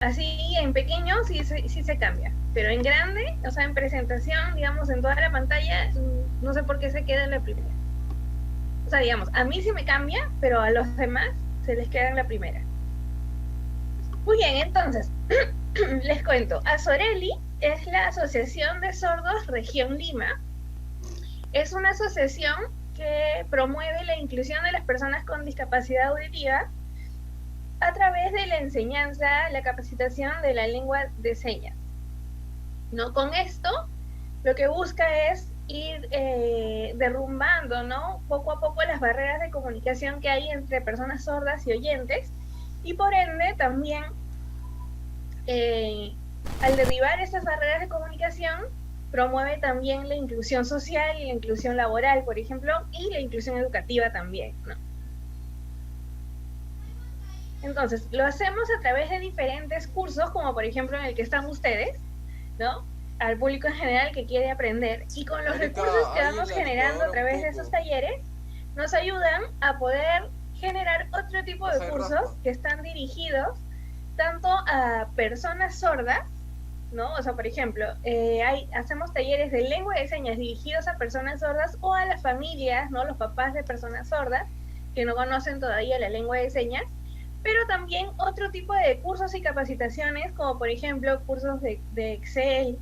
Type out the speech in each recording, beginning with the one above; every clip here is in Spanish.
Así en pequeño sí se cambia, pero en grande, o sea, en presentación, digamos, en toda la pantalla, no sé por qué se queda en la primera. O sea, digamos, a mí sí me cambia, pero a los demás se les queda en la primera. Muy bien, entonces, les cuento. Asoreli es la Asociación de Sordos Región Lima. Es una asociación que promueve la inclusión de las personas con discapacidad auditiva a través de la enseñanza, la capacitación de la lengua de señas. ¿No? Con esto, lo que busca es ir derrumbando, ¿no? Poco a poco las barreras de comunicación que hay entre personas sordas y oyentes, y por ende también, al derribar esas barreras de comunicación, promueve también la inclusión social y la inclusión laboral, por ejemplo, y la inclusión educativa también, ¿no? Entonces, lo hacemos a través de diferentes cursos, como por ejemplo en el que están ustedes, ¿no? Al público en general que quiere aprender, y con los Erika, recursos que ahí en vamos la generando a licuadora un través de esos poco. talleres, nos ayudan a poder generar otro tipo de Baja de cursos raspa. que están dirigidos tanto a personas sordas, ¿no? O sea, por ejemplo, hacemos talleres de lengua de señas dirigidos a personas sordas o a las familias, ¿no? Los papás de personas sordas que no conocen todavía la lengua de señas, pero también otro tipo de cursos y capacitaciones, como por ejemplo cursos de Excel,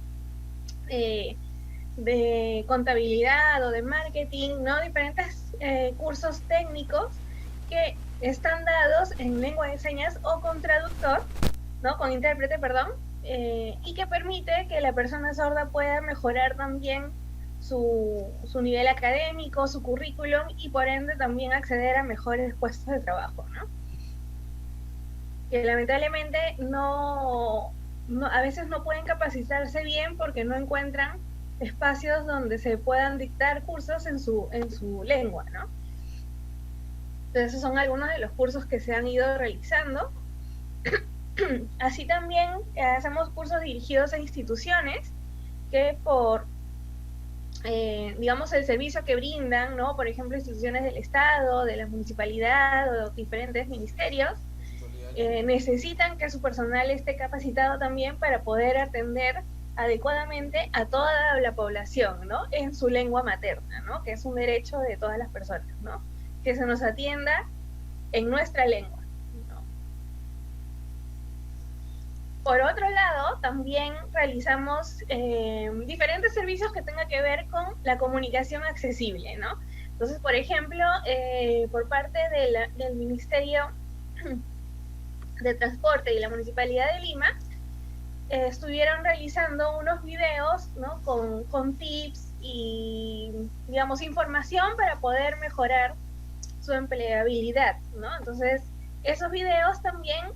de contabilidad o de marketing, ¿no? Diferentes cursos técnicos que están dados en lengua de señas o con traductor, ¿no? Con intérprete, perdón, y que permite que la persona sorda pueda mejorar también su nivel académico, su currículum, y por ende también acceder a mejores puestos de trabajo, ¿no? Que lamentablemente a veces no pueden capacitarse bien porque no encuentran espacios donde se puedan dictar cursos en su lengua, ¿no? Entonces, esos son algunos de los cursos que se han ido realizando. Así también hacemos cursos dirigidos a instituciones que digamos, el servicio que brindan, ¿no? Por ejemplo, instituciones del Estado, de la municipalidad o diferentes ministerios, necesitan que su personal esté capacitado también para poder atender adecuadamente a toda la población, ¿no? En su lengua materna, ¿no? Que es un derecho de todas las personas, ¿no? Que se nos atienda en nuestra lengua, ¿no? Por otro lado, también realizamos diferentes servicios que tengan que ver con la comunicación accesible, ¿no? Entonces, por ejemplo, por parte del Ministerio de Transporte y la Municipalidad de Lima, estuvieron realizando unos videos, ¿no? Con tips y, digamos, información para poder mejorar su empleabilidad, ¿no? Entonces, esos videos también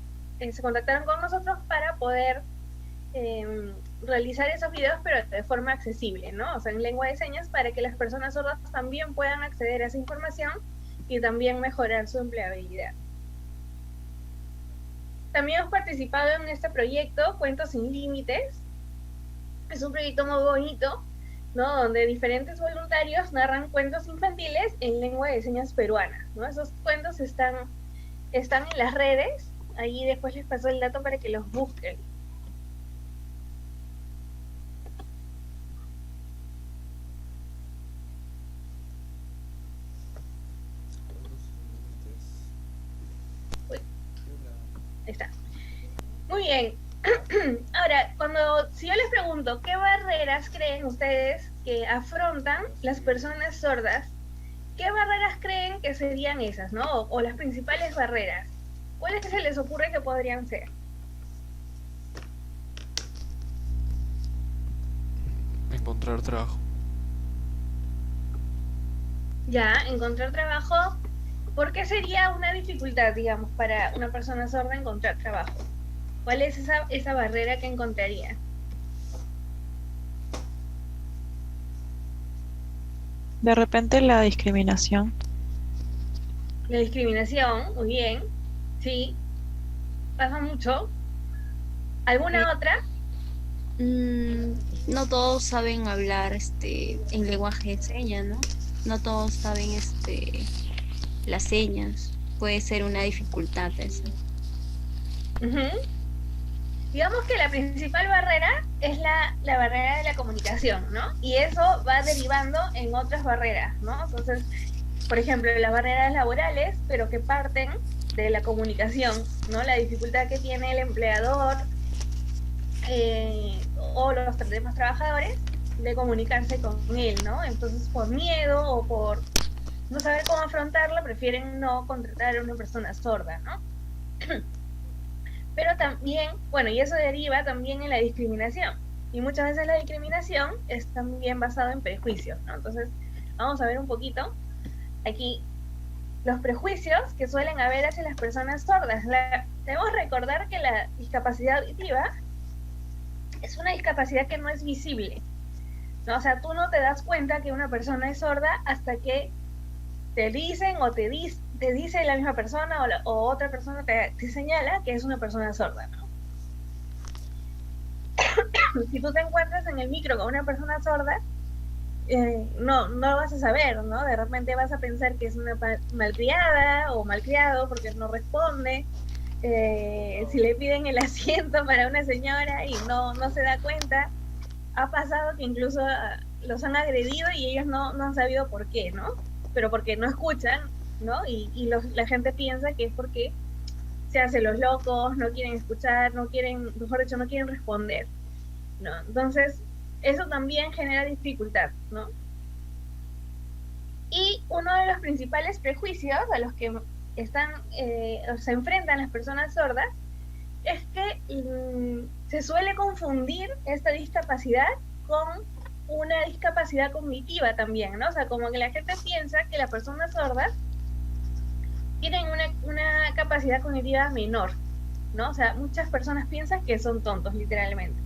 se contactaron con nosotros para poder realizar esos videos, pero de forma accesible, ¿no? O sea, en lengua de señas, para que las personas sordas también puedan acceder a esa información y también mejorar su empleabilidad. También hemos participado en este proyecto, Cuentos sin Límites. Es un proyecto muy bonito, ¿no? Donde diferentes voluntarios narran cuentos infantiles en lengua de señas peruana, ¿no? Esos cuentos están en las redes. Ahí después les paso el dato para que los busquen. Uy, ahí está. Muy bien. Ahora, si yo les pregunto, ¿qué barreras creen ustedes que afrontan las personas sordas? ¿Qué barreras creen que serían esas, no? O las principales barreras. ¿Cuáles se les ocurre que podrían ser? Encontrar trabajo. Ya, encontrar trabajo. ¿Por qué sería una dificultad, digamos, para una persona sorda encontrar trabajo? ¿Cuál es esa barrera que encontraría? De repente la discriminación. La discriminación, muy bien. Sí, pasa mucho. Eh, ¿Alguna otra? no todos saben hablar en lenguaje de señas, ¿no? No todos saben las señas. Puede ser una dificultad eso. Uh-huh. digamos que la principal barrera es la barrera de la comunicación, ¿no? Y eso va derivando en otras barreras, ¿no? Entonces, por ejemplo, las barreras laborales, pero que parten de la comunicación, ¿no? La dificultad que tiene el empleador o los demás trabajadores de comunicarse con él, ¿no? Entonces, por miedo o por no saber cómo afrontarlo, prefieren no contratar a una persona sorda, ¿no? Pero también, bueno, y eso deriva también en la discriminación. Y muchas veces la discriminación es también basada en prejuicios, ¿no? Entonces, vamos a ver un poquito aquí los prejuicios que suelen haber hacia las personas sordas. Debemos recordar que la discapacidad auditiva es una discapacidad que no es visible, ¿no? O sea, tú no te das cuenta que una persona es sorda hasta que te dicen o te dice la misma persona o otra persona te señala que es una persona sorda, ¿no? Si tú te encuentras en el micro con una persona sorda, no lo vas a saber, ¿no? De repente vas a pensar que es una malcriada o malcriado porque no responde. Si le piden el asiento para una señora y no se da cuenta, ha pasado que incluso los han agredido y ellos no han sabido por qué, ¿no? Pero porque no escuchan, ¿no? Y la gente piensa que es porque se hacen los locos, no quieren escuchar, no quieren, mejor dicho, no quieren responder, ¿no? Entonces, eso también genera dificultad, ¿no? Y uno de los principales prejuicios a los que se enfrentan las personas sordas es que se suele confundir esta discapacidad con una discapacidad cognitiva también, ¿no? O sea, como que la gente piensa que las personas sordas tienen una capacidad cognitiva menor, ¿no? O sea, muchas personas piensan que son tontos, literalmente,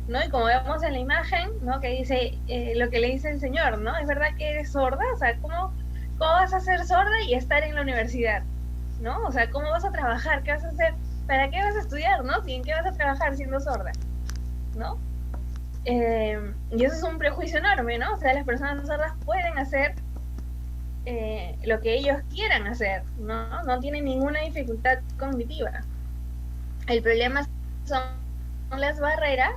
¿no? Y como vemos en la imagen, ¿no? Que dice lo que le dice el señor, ¿no? ¿Es verdad que eres sorda? O sea, ¿cómo vas a ser sorda y estar en la universidad? ¿No? O sea, ¿cómo vas a trabajar? ¿Qué vas a hacer? ¿Para qué vas a estudiar, no? ¿En qué vas a trabajar siendo sorda? ¿No? Y eso es un prejuicio enorme, ¿no? O sea, las personas sordas pueden hacer lo que ellos quieran hacer, ¿no? No tienen ninguna dificultad cognitiva. El problema son las barreras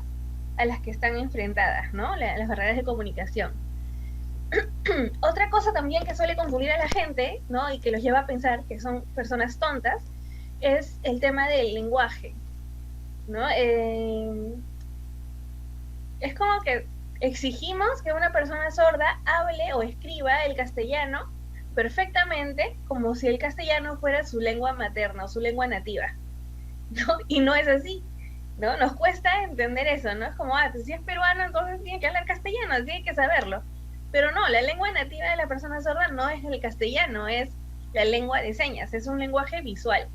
a las que están enfrentadas, ¿no? Las barreras de comunicación. Otra cosa también que suele confundir a la gente, ¿no? Y que los lleva a pensar que son personas tontas, es el tema del lenguaje, ¿no? Es como que exigimos que una persona sorda hable o escriba el castellano perfectamente como si el castellano fuera su lengua materna o su lengua nativa, ¿no? Y no es así, ¿no? Nos cuesta entender eso, ¿no? Es como, pues si es peruano, entonces tiene que hablar castellano, tiene que saberlo. Pero no, la lengua nativa de la persona sorda no es el castellano, es la lengua de señas, es un lenguaje visual.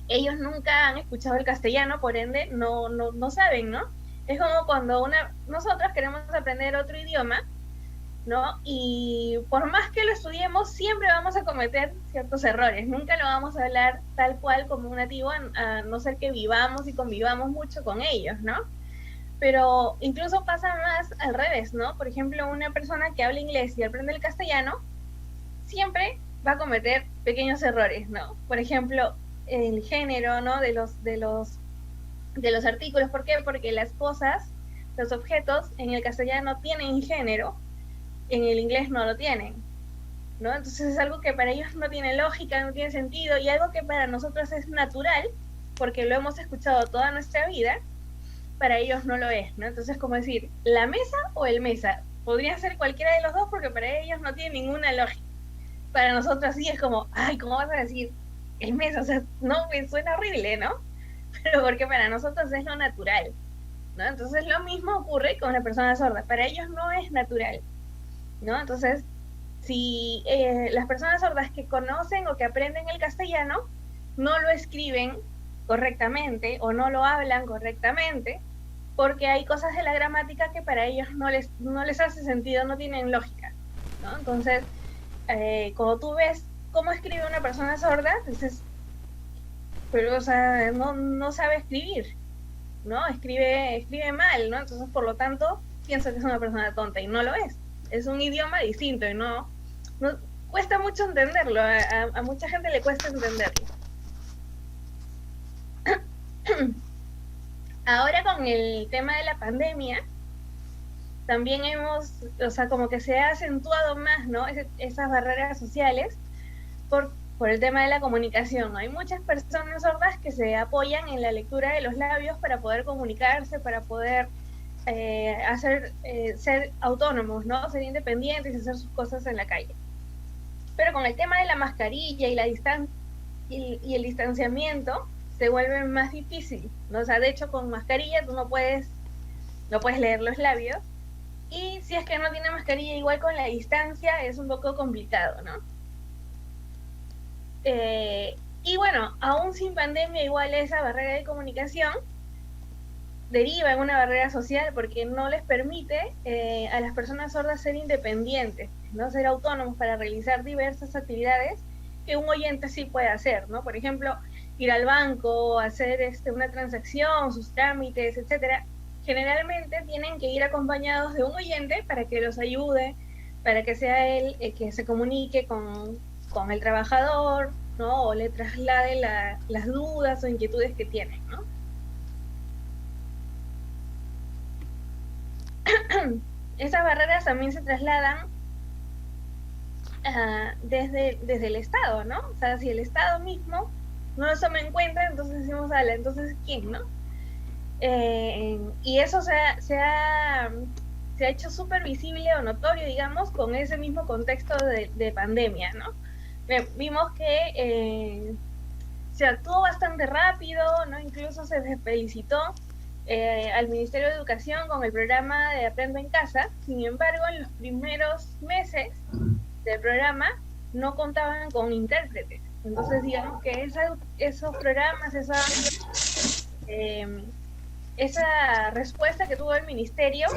Ellos nunca han escuchado el castellano, por ende no saben, ¿no? Es como cuando nosotros queremos aprender otro idioma, ¿no? Y por más que lo estudiemos, siempre vamos a cometer ciertos errores. Nunca lo vamos a hablar tal cual como un nativo, a no ser que vivamos y convivamos mucho con ellos, ¿no? Pero incluso pasa más al revés, ¿no? Por ejemplo, una persona que habla inglés y aprende el castellano, siempre va a cometer pequeños errores, ¿no? Por ejemplo, el género, ¿no? De los artículos. ¿Por qué? Porque las cosas, los objetos en el castellano tienen género, en el inglés no lo tienen, ¿no? Entonces es algo que para ellos no tiene lógica, no tiene sentido, y algo que para nosotros es natural, porque lo hemos escuchado toda nuestra vida, para ellos no lo es, ¿no? Entonces, como decir, la mesa o el mesa, podría ser cualquiera de los dos porque para ellos no tiene ninguna lógica. Para nosotros sí es como, ay, ¿cómo vas a decir el mesa? O sea, no, me suena horrible, ¿no? Pero porque para nosotros es lo natural, ¿no? Entonces lo mismo ocurre con la persona sorda, para ellos no es natural, ¿no? Entonces, si las personas sordas que conocen o que aprenden el castellano no lo escriben correctamente o no lo hablan correctamente, porque hay cosas de la gramática que para ellos no les hace sentido, no tienen lógica, ¿no? Entonces, cuando tú ves cómo escribe una persona sorda, dices, pero, o sea, no sabe escribir, ¿no? Escribe mal, ¿no? Entonces, por lo tanto, pienso que es una persona tonta, y no lo es. Es un idioma distinto, y no cuesta mucho entenderlo, a mucha gente le cuesta entenderlo. Ahora con el tema de la pandemia, también o sea, como que se ha acentuado más, ¿no? Esas barreras sociales por el tema de la comunicación. Hay muchas personas sordas que se apoyan en la lectura de los labios para poder comunicarse, para poder ser autónomos, ¿no? Ser independientes y hacer sus cosas en la calle. Pero con el tema de la mascarilla y y el distanciamiento se vuelve más difícil, ¿no? O sea, de hecho con mascarilla tú no puedes leer los labios, y si es que no tiene mascarilla, igual con la distancia es un poco complicado, ¿no? Y bueno, aún sin pandemia, igual esa barrera de comunicación deriva en una barrera social porque no les permite a las personas sordas ser independientes, ¿no? Ser autónomos para realizar diversas actividades que un oyente sí puede hacer, ¿no? Por ejemplo, ir al banco, hacer una transacción, sus trámites, etcétera. Generalmente tienen que ir acompañados de un oyente para que los ayude, para que sea él que se comunique con el trabajador, ¿no? O le traslade las dudas o inquietudes que tienen, ¿no? Esas barreras también se trasladan desde el Estado, ¿no? O sea, si el Estado mismo no lo toma en cuenta, entonces decimos, entonces ¿quién, no? Y eso se ha hecho súper visible o notorio, digamos, con ese mismo contexto de pandemia, ¿no? Vimos que se actuó bastante rápido, ¿no? Incluso se felicitó al Ministerio de Educación con el programa de Aprendo en Casa. Sin embargo, en los primeros meses del programa no contaban con intérpretes. Entonces, digamos que esos programas, esa respuesta que tuvo el ministerio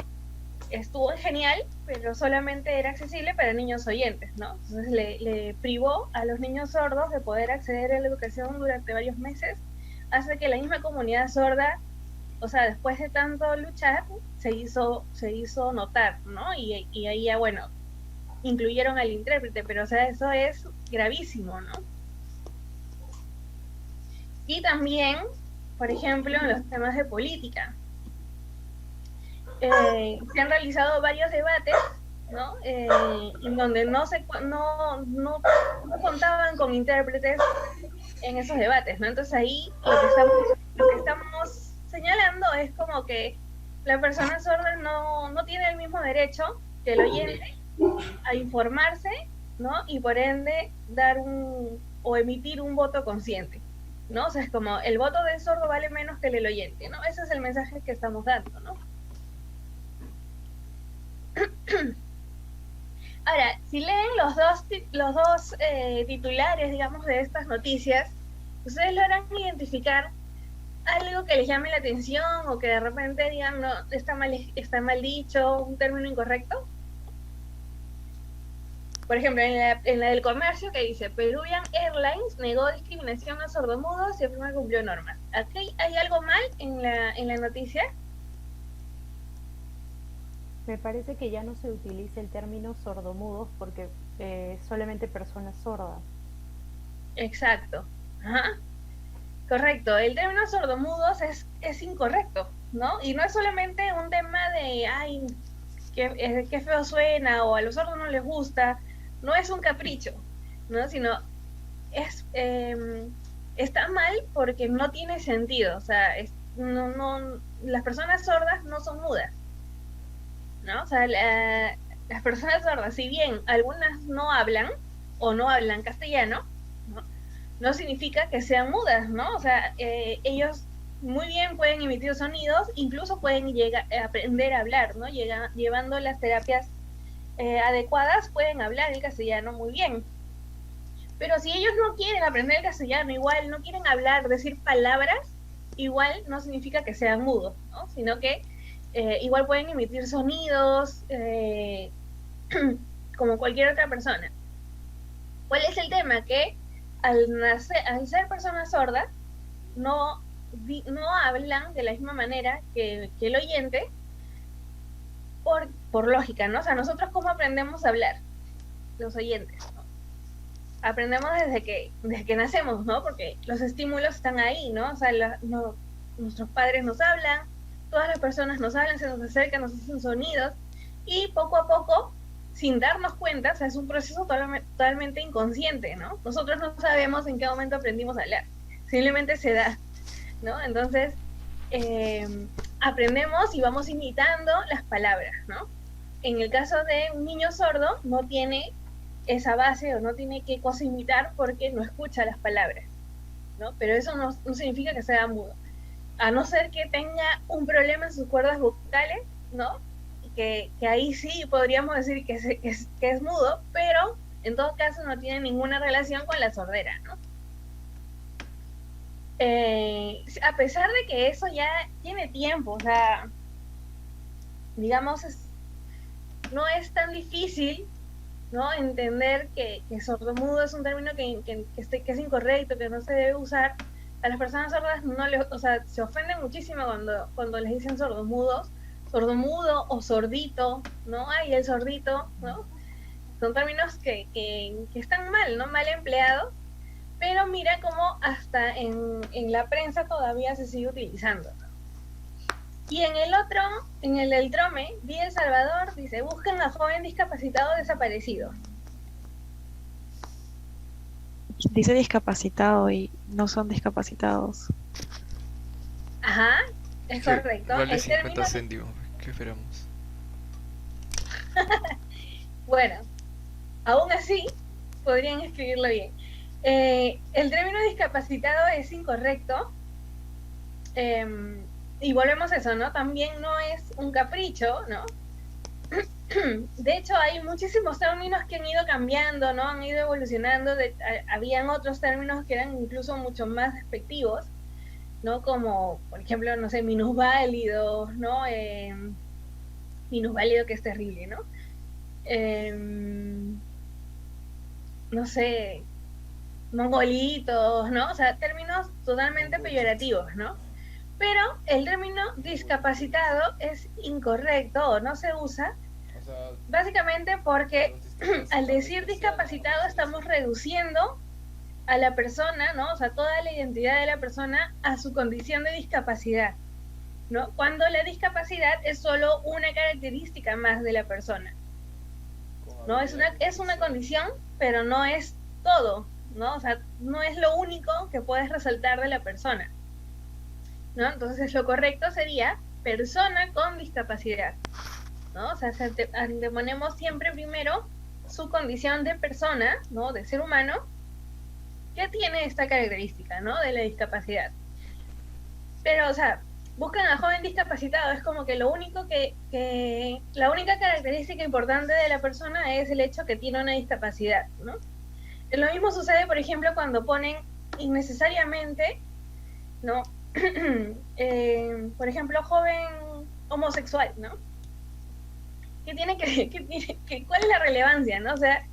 estuvo genial, pero solamente era accesible para niños oyentes, ¿no? Entonces le privó a los niños sordos de poder acceder a la educación durante varios meses, hasta que la misma comunidad sorda, o sea, después de tanto luchar, se hizo notar, ¿no? Y ahí ya, bueno, incluyeron al intérprete, pero o sea, eso es gravísimo, ¿no? Y también, por ejemplo, en los temas de política. Se han realizado varios debates, ¿no? En donde no contaban con intérpretes en esos debates, ¿no? Entonces ahí lo que estamos señalando es como que la persona sorda no tiene el mismo derecho que el oyente a informarse, ¿no? Y por ende o emitir un voto consciente, ¿no? O sea, es como el voto del sordo vale menos que el del oyente, ¿no? Ese es el mensaje que estamos dando, ¿no? Ahora, si leen los dos titulares, digamos, de estas noticias, ustedes logran identificar algo que les llame la atención o que de repente digan, no, está mal dicho, un término incorrecto. Por ejemplo, en la del comercio, que dice Peruvian Airlines negó discriminación a sordomudos y afirma que cumplió normas. ¿Aquí hay algo mal en la noticia? Me parece que ya no se utiliza el término sordomudos porque solamente personas sordas. Exacto. Ajá. Correcto. El término sordomudos es incorrecto, ¿no? Y no es solamente un tema de, ay, qué feo suena, o a los sordos no les gusta. No es un capricho, ¿no? Sino está mal porque no tiene sentido. O sea, las personas sordas no son mudas, ¿no? O sea, las personas sordas, si bien algunas no hablan o no hablan castellano, no significa que sean mudas, ¿no? O sea, ellos muy bien pueden emitir sonidos, incluso pueden aprender a hablar, ¿no? Llevando las terapias adecuadas, pueden hablar el castellano muy bien. Pero si ellos no quieren aprender el castellano, igual no quieren hablar, decir palabras, igual no significa que sean mudos, ¿no? Sino que igual pueden emitir sonidos como cualquier otra persona. ¿Cuál es el tema? Que al ser personas sordas, no hablan de la misma manera que el oyente, por lógica, ¿no? O sea, nosotros ¿cómo aprendemos a hablar? Los oyentes, ¿no? Aprendemos desde que nacemos, ¿no? Porque los estímulos están ahí, ¿no? O sea, nuestros padres nos hablan, todas las personas nos hablan, se nos acercan, nos hacen sonidos, y poco a poco, sin darnos cuenta, o sea, es un proceso totalmente inconsciente, ¿no? Nosotros no sabemos en qué momento aprendimos a hablar, simplemente se da, ¿no? Entonces, aprendemos y vamos imitando las palabras, ¿no? En el caso de un niño sordo, no tiene esa base o no tiene qué cosa imitar porque no escucha las palabras, ¿no? Pero eso no significa que sea mudo, a no ser que tenga un problema en sus cuerdas vocales, ¿no? Que ahí sí podríamos decir que es mudo, pero en todo caso no tiene ninguna relación con la sordera, ¿no? A pesar de que eso ya tiene tiempo, o sea, digamos, no es tan difícil, ¿no? Entender que sordomudo es un término que es incorrecto, que no se debe usar. A las personas sordas o sea, se ofenden muchísimo cuando les dicen sordomudo o sordito, ¿no? Ay, el sordito, ¿no? Son términos que están mal, ¿no? Mal empleados, pero mira cómo hasta en la prensa todavía se sigue utilizando, ¿no? Y en el del Trome, Vía El Salvador, dice, buscan a joven discapacitado desaparecido. Dice discapacitado y no son discapacitados. Ajá, es Que correcto. vale El 50 término, céntimos. ¿Qué esperamos? bueno, aún así, podrían escribirlo bien. El término discapacitado es incorrecto. Y volvemos a eso, ¿no? También no es un capricho, ¿no? De hecho, hay muchísimos términos que han ido cambiando, ¿no? Han ido evolucionando. Habían otros términos que eran incluso mucho más despectivos, ¿no? Como, por ejemplo, no sé, minusválidos, ¿no? Minusválido, que es terrible, ¿no? No sé, mongolitos, ¿no? O sea, términos totalmente peyorativos, ¿no? Pero el término discapacitado es incorrecto o no se usa, básicamente porque al decir discapacitado estamos reduciendo a la persona, ¿no? O sea, toda la identidad de la persona a su condición de discapacidad, ¿no? Cuando la discapacidad es solo una característica más de la persona, ¿no? Es una condición, pero no es todo, ¿no? O sea, no es lo único que puedes resaltar de la persona, ¿no? Entonces lo correcto sería persona con discapacidad, ¿no? O sea, anteponemos siempre primero su condición de persona, ¿no? De ser humano, que tiene esta característica, ¿no? De la discapacidad. Pero, o sea, buscan a joven discapacitado, es como que lo único la única característica importante de la persona es el hecho que tiene una discapacidad, ¿no? Lo mismo sucede, por ejemplo, cuando ponen innecesariamente, ¿no? Por ejemplo, joven homosexual, ¿no? ¿Cuál es la relevancia, no? O sea,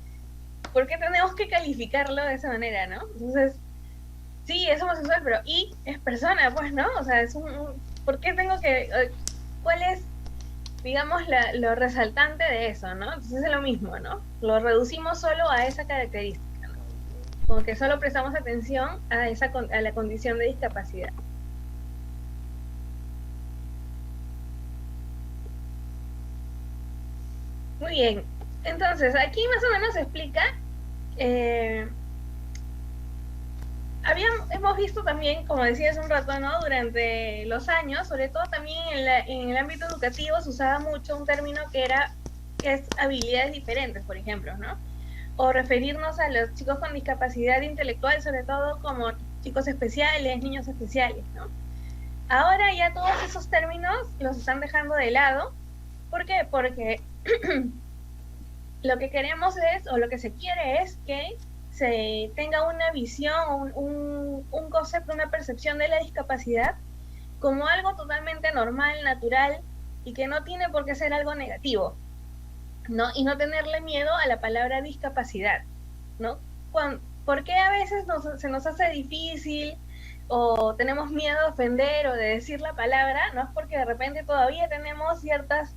¿por qué tenemos que calificarlo de esa manera, no? Entonces, sí, es homosexual, pero y es persona, pues, ¿no? O sea, ¿por qué tengo que...? ¿Cuál es, digamos, lo resaltante de eso, no? Entonces es lo mismo, ¿no? Lo reducimos solo a esa característica, ¿no? Como que solo prestamos atención a la condición de discapacidad. Muy bien, entonces aquí más o menos se explica, hemos visto también, como decía hace un rato, ¿no? Durante los años, sobre todo también en el ámbito educativo, se usaba mucho un término que es habilidades diferentes, por ejemplo, ¿no? O referirnos a los chicos con discapacidad intelectual, sobre todo como chicos especiales, niños especiales, ¿no? Ahora ya todos esos términos los están dejando de lado. ¿Por qué? Porque lo que queremos o lo que se quiere es que se tenga una visión, un concepto, una percepción de la discapacidad como algo totalmente normal, natural, y que no tiene por qué ser algo negativo, ¿no? Y no tenerle miedo a la palabra discapacidad, ¿no? ¿Por qué a veces se nos hace difícil o tenemos miedo de ofender o de decir la palabra? No es porque de repente todavía tenemos ciertos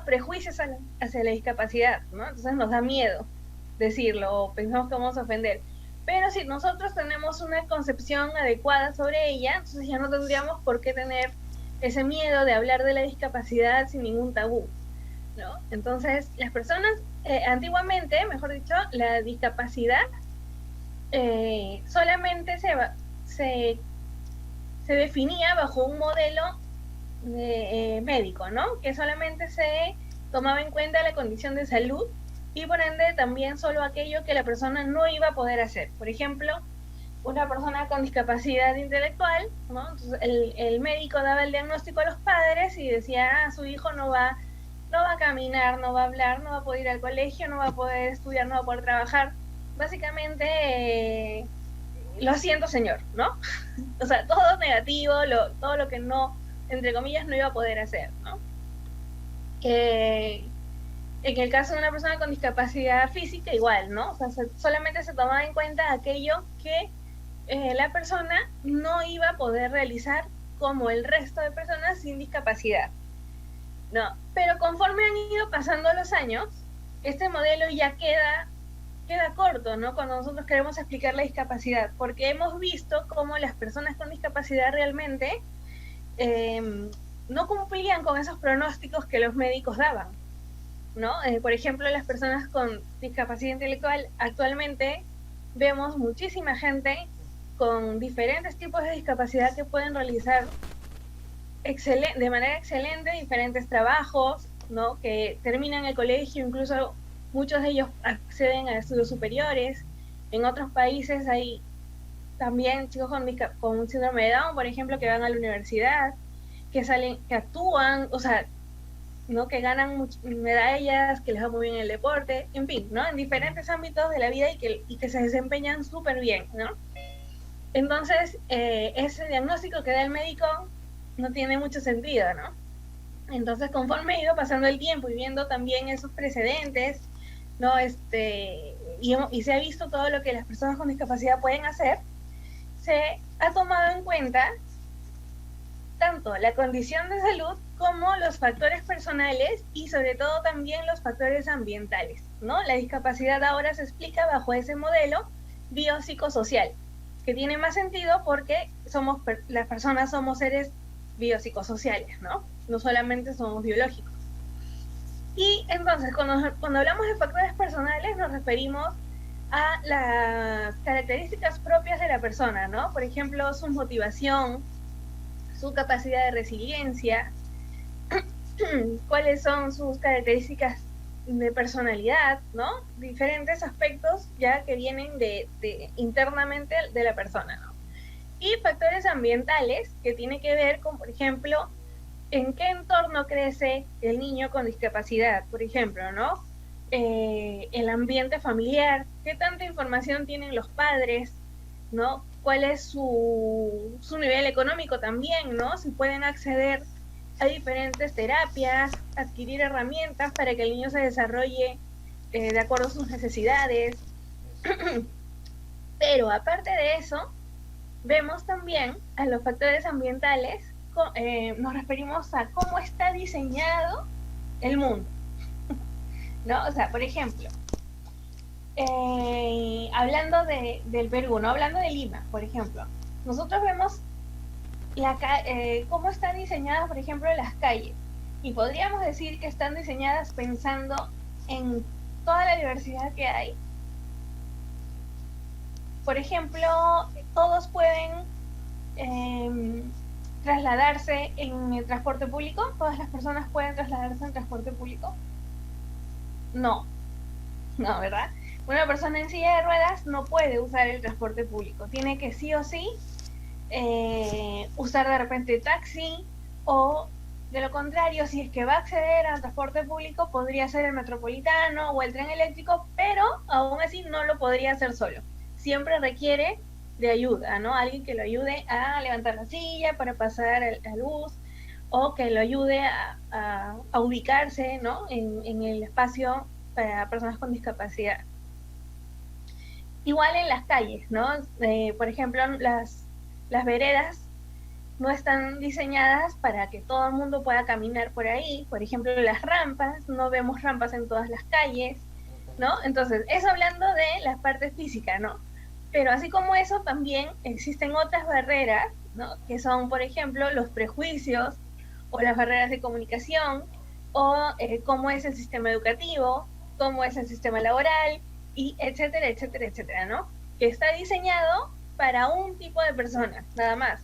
prejuicios hacia la discapacidad, ¿no? Entonces nos da miedo decirlo o pensamos que vamos a ofender. Pero si nosotros tenemos una concepción adecuada sobre ella, entonces ya no tendríamos por qué tener ese miedo de hablar de la discapacidad sin ningún tabú, ¿no? Entonces, las personas, antiguamente, mejor dicho, la discapacidad solamente se definía bajo un modelo médico, ¿no? Que solamente se tomaba en cuenta la condición de salud y por ende también solo aquello que la persona no iba a poder hacer. Por ejemplo, una persona con discapacidad intelectual, ¿no? Entonces el médico daba el diagnóstico a los padres y decía, su hijo no va a caminar, no va a hablar, no va a poder ir al colegio, no va a poder estudiar, no va a poder trabajar. Básicamente, lo siento, señor, ¿no? O sea, todo negativo, todo lo que no, entre comillas, no iba a poder hacer, ¿no? En el caso de una persona con discapacidad física, igual, ¿no? O sea, solamente se tomaba en cuenta aquello que la persona no iba a poder realizar como el resto de personas sin discapacidad, ¿no? Pero conforme han ido pasando los años, este modelo ya queda corto, ¿no? Cuando nosotros queremos explicar la discapacidad, porque hemos visto cómo las personas con discapacidad realmente no cumplían con esos pronósticos que los médicos daban, ¿no? Por ejemplo, las personas con discapacidad intelectual, actualmente vemos muchísima gente con diferentes tipos de discapacidad que pueden realizar de manera excelente diferentes trabajos, ¿no? Que terminan el colegio, incluso muchos de ellos acceden a estudios superiores. En otros países hay también chicos con síndrome de Down, por ejemplo, que van a la universidad, que actúan, o sea, ¿no? Que ganan medallas, que les va muy bien el deporte, en fin, ¿no? En diferentes ámbitos de la vida y que se desempeñan súper bien, ¿no? Entonces, ese diagnóstico que da el médico no tiene mucho sentido, ¿no? Entonces, conforme ha ido pasando el tiempo y viendo también esos precedentes, ¿no? Y se ha visto todo lo que las personas con discapacidad pueden hacer, se ha tomado en cuenta tanto la condición de salud como los factores personales y sobre todo también los factores ambientales, ¿no? La discapacidad ahora se explica bajo ese modelo biopsicosocial, que tiene más sentido porque las personas somos seres biopsicosociales, ¿no? No solamente somos biológicos. Y entonces, cuando hablamos de factores personales, nos referimos a las características propias de la persona, ¿no? Por ejemplo, su motivación, su capacidad de resiliencia, cuáles son sus características de personalidad, ¿no? Diferentes aspectos ya que vienen internamente de la persona, ¿no? Y factores ambientales que tiene que ver con, por ejemplo, en qué entorno crece el niño con discapacidad, por ejemplo, ¿no? El ambiente familiar, qué tanta información tienen los padres, ¿no? Cuál es su nivel económico también, ¿no? Si pueden acceder a diferentes terapias, adquirir herramientas para que el niño se desarrolle de acuerdo a sus necesidades. Pero aparte de eso, vemos también a los factores ambientales, nos referimos a cómo está diseñado el mundo, ¿no? O sea, por ejemplo, hablando del Perú, ¿no? Hablando de Lima, por ejemplo, nosotros vemos cómo están diseñadas, por ejemplo, las calles, y podríamos decir que están diseñadas pensando en toda la diversidad que hay. Por ejemplo, todos pueden trasladarse en el transporte público, todas las personas pueden trasladarse en transporte público. No, ¿verdad? Una persona en silla de ruedas no puede usar el transporte público, tiene que sí o sí usar de repente taxi, o de lo contrario, si es que va a acceder al transporte público, podría ser el metropolitano o el tren eléctrico, pero aún así no lo podría hacer solo. Siempre requiere de ayuda, ¿no? Alguien que lo ayude a levantar la silla para pasar al bus, o que lo ayude a ubicarse, ¿no? En el espacio para personas con discapacidad. Igual en las calles, ¿no? Por ejemplo, las veredas no están diseñadas para que todo el mundo pueda caminar por ahí. Por ejemplo, las rampas, no vemos rampas en todas las calles, ¿no? Entonces, eso hablando de la parte física, ¿no? Pero así como eso, también existen otras barreras, ¿no? Que son, por ejemplo, los prejuicios o las barreras de comunicación, o cómo es el sistema educativo, cómo es el sistema laboral, y etcétera, etcétera, etcétera, ¿no? Que está diseñado para un tipo de personas, nada más.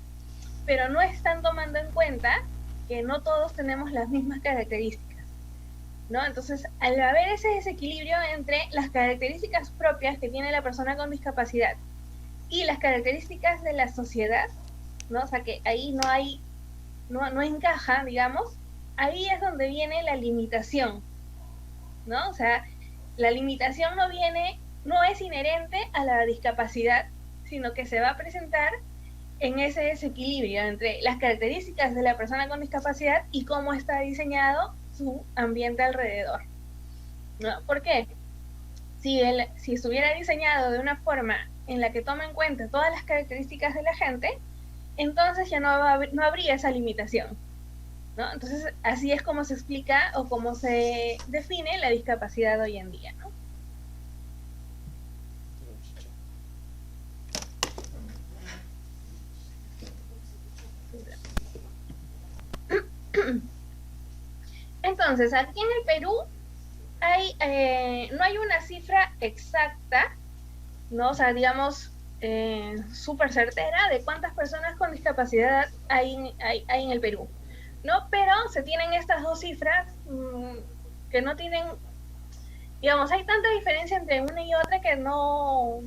Pero no están tomando en cuenta que no todos tenemos las mismas características, ¿no? Entonces, al haber ese desequilibrio entre las características propias que tiene la persona con discapacidad y las características de la sociedad, ¿no? O sea, que ahí no encaja, digamos, ahí es donde viene la limitación, ¿no? O sea, la limitación no es inherente a la discapacidad, sino que se va a presentar en ese desequilibrio entre las características de la persona con discapacidad y cómo está diseñado su ambiente alrededor, ¿no? ¿Por qué? Si estuviera diseñado de una forma en la que toma en cuenta todas las características de la gente, entonces ya no habría esa limitación, ¿no? Entonces, así es como se explica o como se define la discapacidad hoy en día, ¿no? Entonces, aquí en el Perú no hay una cifra exacta, ¿no? O sea, digamos, súper certera de cuántas personas con discapacidad hay en el Perú, ¿no? Pero se tienen estas dos cifras que no tienen, digamos, hay tanta diferencia entre una y otra que no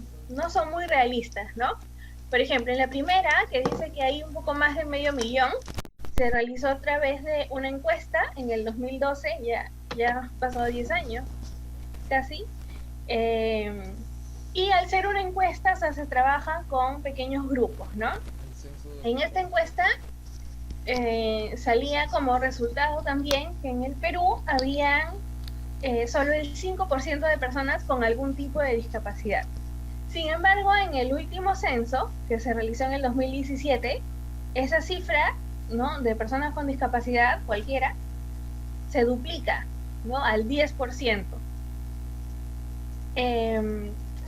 son muy realistas, ¿no? Por ejemplo, en la primera, que dice que hay un poco más de 500.000, se realizó a través de una encuesta en el 2012, ya pasó 10 años, casi. Y al ser una encuesta, o sea, se trabaja con pequeños grupos, ¿no? En esta encuesta salía como resultado también que en el Perú habían solo el 5% de personas con algún tipo de discapacidad. Sin embargo, en el último censo, que se realizó en el 2017, esa cifra, ¿no?, de personas con discapacidad, cualquiera, se duplica, ¿no?, al 10%.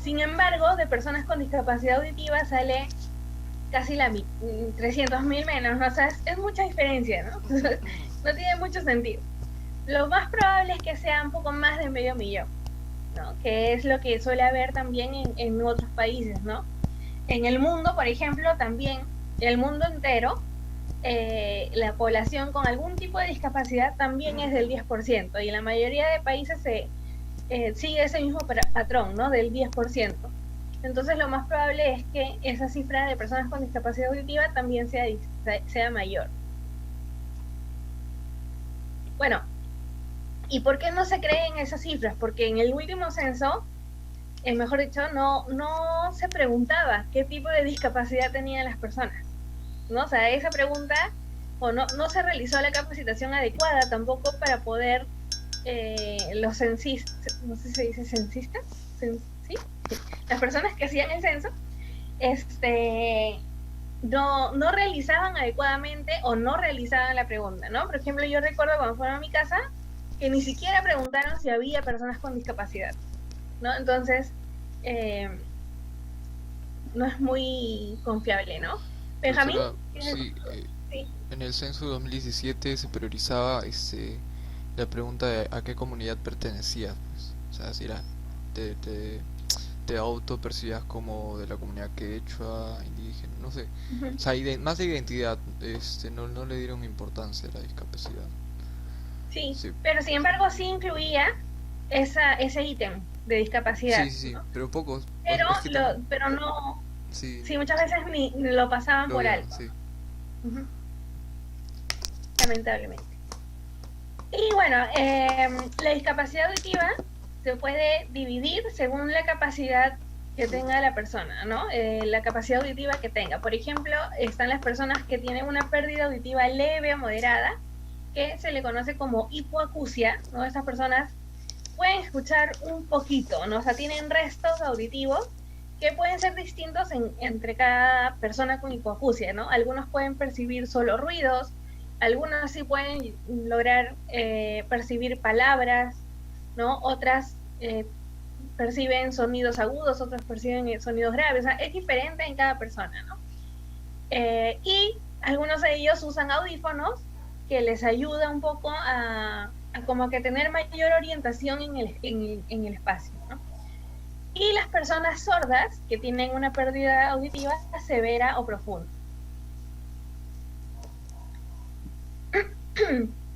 Sin embargo, de personas con discapacidad auditiva sale casi 300.000 menos, ¿no? O sea, es mucha diferencia, ¿no? No tiene mucho sentido. Lo más probable es que sea un poco más de 500.000, ¿no? Que es lo que suele haber también en otros países, ¿no? En el mundo, por ejemplo, también, el mundo entero, la población con algún tipo de discapacidad también es del 10%, y en la mayoría de países sigue ese mismo patrón, ¿no? Del 10%. Entonces lo más probable es que esa cifra de personas con discapacidad auditiva también sea mayor. Bueno, ¿y por qué no se creen esas cifras? Porque en el último censo, mejor dicho, no se preguntaba qué tipo de discapacidad tenían las personas, ¿no? O sea, esa pregunta, o no se realizó la capacitación adecuada tampoco para poder los censistas, no sé si se dice censistas, ¿sí? Las personas que hacían el censo, no realizaban adecuadamente o no realizaban la pregunta, ¿no? Por ejemplo, yo recuerdo cuando fueron a mi casa que ni siquiera preguntaron si había personas con discapacidad, ¿no? Entonces, no es muy confiable, ¿no? Benjamín. Sí, Sí. en el censo de 2017 se priorizaba la pregunta de a qué comunidad pertenecías, pues. O sea, si te autopercibías como de la comunidad quechua, indígena, no sé. Uh-huh. O sea, más de identidad, no le dieron importancia a la discapacidad. Sí, Sí. pero sin embargo sí incluía ese ítem de discapacidad. Sí, ¿no? pero pocos. Pero, Es que también- pero no, sí, sí, muchas veces ni lo pasaban lo por vieron, alto. sí. Uh-huh. Lamentablemente. Y bueno, la discapacidad auditiva se puede dividir según la capacidad que tenga la persona, ¿no? La capacidad auditiva que tenga. Por ejemplo, están las personas que tienen una pérdida auditiva leve o moderada, que se le conoce como hipoacusia, ¿no? Estas personas pueden escuchar un poquito, ¿no? O sea, tienen restos auditivos que pueden ser distintos entre cada persona con hipoacusia, ¿no? Algunos pueden percibir solo ruidos, algunos sí pueden lograr percibir palabras, ¿no? Otras perciben sonidos agudos, otros perciben sonidos graves, o sea, es diferente en cada persona, ¿no? Y algunos de ellos usan audífonos que les ayuda un poco a como que tener mayor orientación en el espacio, ¿no? Y las personas sordas que tienen una pérdida auditiva severa o profunda.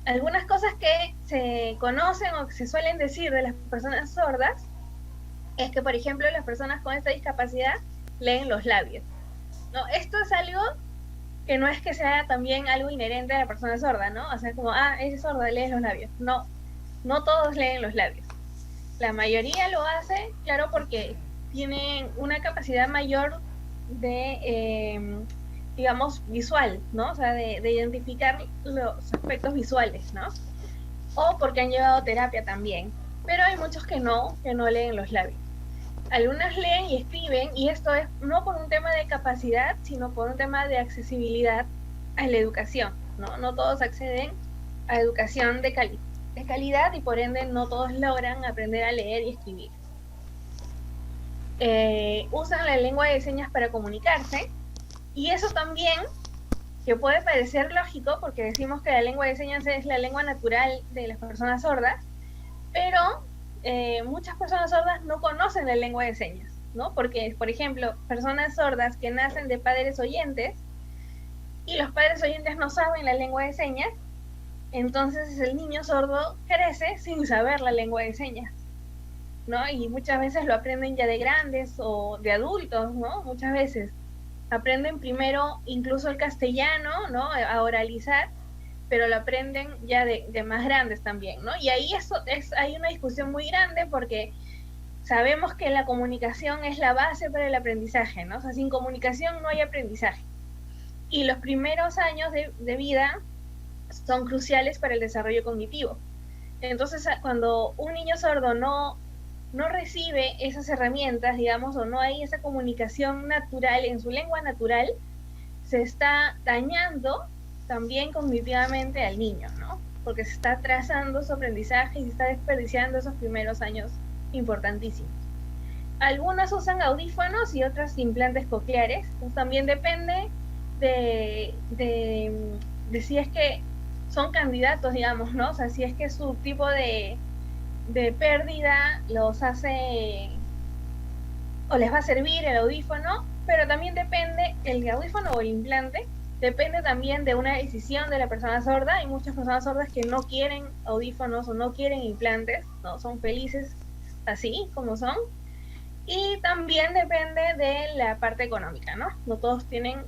Algunas cosas que se conocen o que se suelen decir de las personas sordas es que, por ejemplo, las personas con esta discapacidad leen los labios, ¿no? Esto es algo que no es que sea también algo inherente a la persona sorda, ¿no? O sea, como, es sorda, lee los labios. No, no todos leen los labios. La mayoría lo hace, claro, porque tienen una capacidad mayor de, digamos, visual, ¿no? O sea, de identificar los aspectos visuales, ¿no? O porque han llevado terapia también. Pero hay muchos que no leen los labios. Algunos leen y escriben, y esto es no por un tema de capacidad, sino por un tema de accesibilidad a la educación, ¿no? No todos acceden a educación de calidad y por ende no todos logran aprender a leer y escribir. Usan la lengua de señas para comunicarse, y eso también, que puede parecer lógico, porque decimos que la lengua de señas es la lengua natural de las personas sordas, pero muchas personas sordas no conocen la lengua de señas, ¿no? Porque, por ejemplo, personas sordas que nacen de padres oyentes y los padres oyentes no saben la lengua de señas, entonces el niño sordo crece sin saber la lengua de señas, ¿no? Y muchas veces lo aprenden ya de grandes o de adultos, ¿no? Muchas veces aprenden primero incluso el castellano, ¿no? A oralizar, pero lo aprenden ya de más grandes también, ¿no? Y ahí hay una discusión muy grande porque sabemos que la comunicación es la base para el aprendizaje, ¿no? O sea, sin comunicación no hay aprendizaje. Y los primeros años de vida son cruciales para el desarrollo cognitivo. Entonces, cuando un niño sordo no recibe esas herramientas, digamos, o no hay esa comunicación natural en su lengua natural, se está dañando también cognitivamente al niño, ¿no? Porque se está atrasando su aprendizaje y se está desperdiciando esos primeros años importantísimos. Algunas usan audífonos y otras implantes cocleares. Pues también depende de si es que son candidatos, digamos, ¿no? O sea, si es que su tipo de pérdida los hace o les va a servir el audífono, pero también depende el audífono o el implante. Depende también de una decisión de la persona sorda. Hay muchas personas sordas que no quieren audífonos o no quieren implantes, no son felices así como son. Y también depende de la parte económica, ¿no? No todos tienen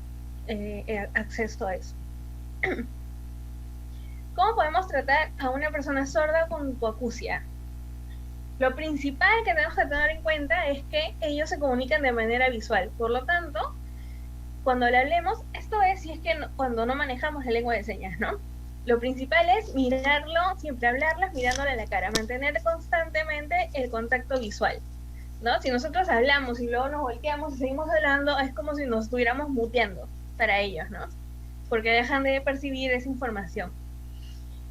acceso a eso. ¿Cómo podemos tratar a una persona sorda con hipoacusia? Lo principal que tenemos que tener en cuenta es que ellos se comunican de manera visual. Por lo tanto, cuando le hablemos, esto es si es que cuando no manejamos la lengua de señas, ¿no? Lo principal es mirarlo, siempre hablarlas mirándole a la cara, mantener constantemente el contacto visual, ¿no? Si nosotros hablamos y luego nos volteamos y seguimos hablando, es como si nos estuviéramos muteando para ellos, ¿no? Porque dejan de percibir esa información.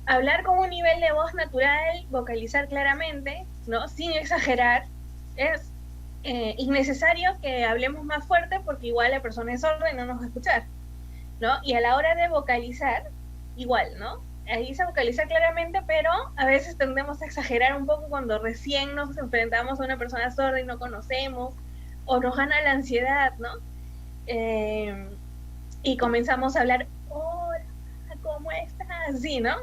Hablar con un nivel de voz natural, vocalizar claramente, ¿no? Sin exagerar, es innecesario que hablemos más fuerte porque igual la persona es sorda y no nos va a escuchar, ¿no? Y a la hora de vocalizar, igual, ¿no? Ahí se vocaliza claramente, pero a veces tendemos a exagerar un poco cuando recién nos enfrentamos a una persona sorda y no conocemos, o nos gana la ansiedad, ¿no? Y comenzamos a hablar, hola, ¿cómo estás? Así, ¿no?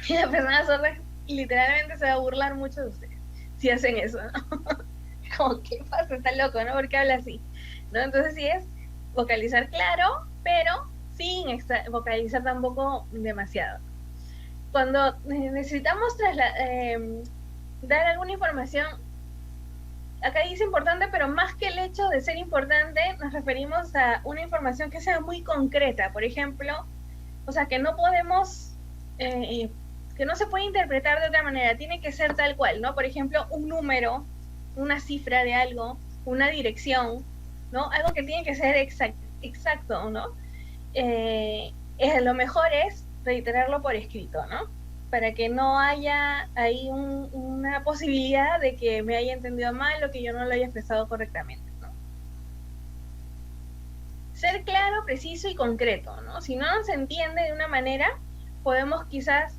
Y la persona sorda literalmente se va a burlar mucho de ustedes si hacen eso, ¿no? Como, ¿qué pasa? Está loco, ¿no? ¿Por qué habla así? ¿No? Entonces sí es vocalizar claro, pero sin vocalizar tampoco demasiado. Cuando necesitamos dar alguna información, acá dice importante, pero más que el hecho de ser importante, nos referimos a una información que sea muy concreta. Por ejemplo, o sea, que no podemos, que no se puede interpretar de otra manera, tiene que ser tal cual, ¿no? Por ejemplo, un número, una cifra de algo, una dirección, ¿no? Algo que tiene que ser exacto, ¿no? Lo mejor es reiterarlo por escrito, ¿no? para que no haya ahí una posibilidad de que me haya entendido mal o que yo no lo haya expresado correctamente, ¿no? Ser claro, preciso y concreto, ¿no? Si no nos entiende de una manera, podemos quizás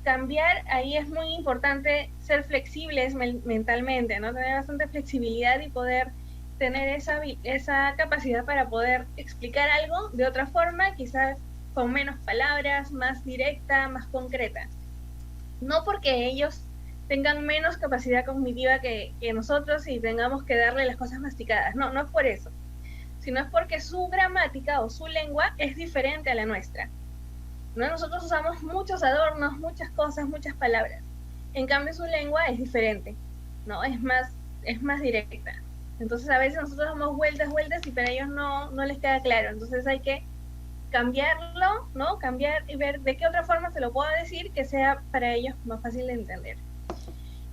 cambiar. Ahí es muy importante ser flexibles mentalmente, ¿no? Tener bastante flexibilidad y poder tener esa capacidad para poder explicar algo de otra forma, quizás con menos palabras, más directa, más concreta. No porque ellos tengan menos capacidad cognitiva que nosotros y tengamos que darle las cosas masticadas, no es por eso, sino es porque su gramática o su lengua es diferente a la nuestra, ¿no? Nosotros usamos muchos adornos, muchas cosas, muchas palabras. En cambio, su lengua es diferente, ¿no? Es más directa. Entonces, a veces nosotros damos vueltas y para ellos no les queda claro. Entonces, hay que cambiarlo, ¿no? Cambiar y ver de qué otra forma se lo puedo decir que sea para ellos más fácil de entender.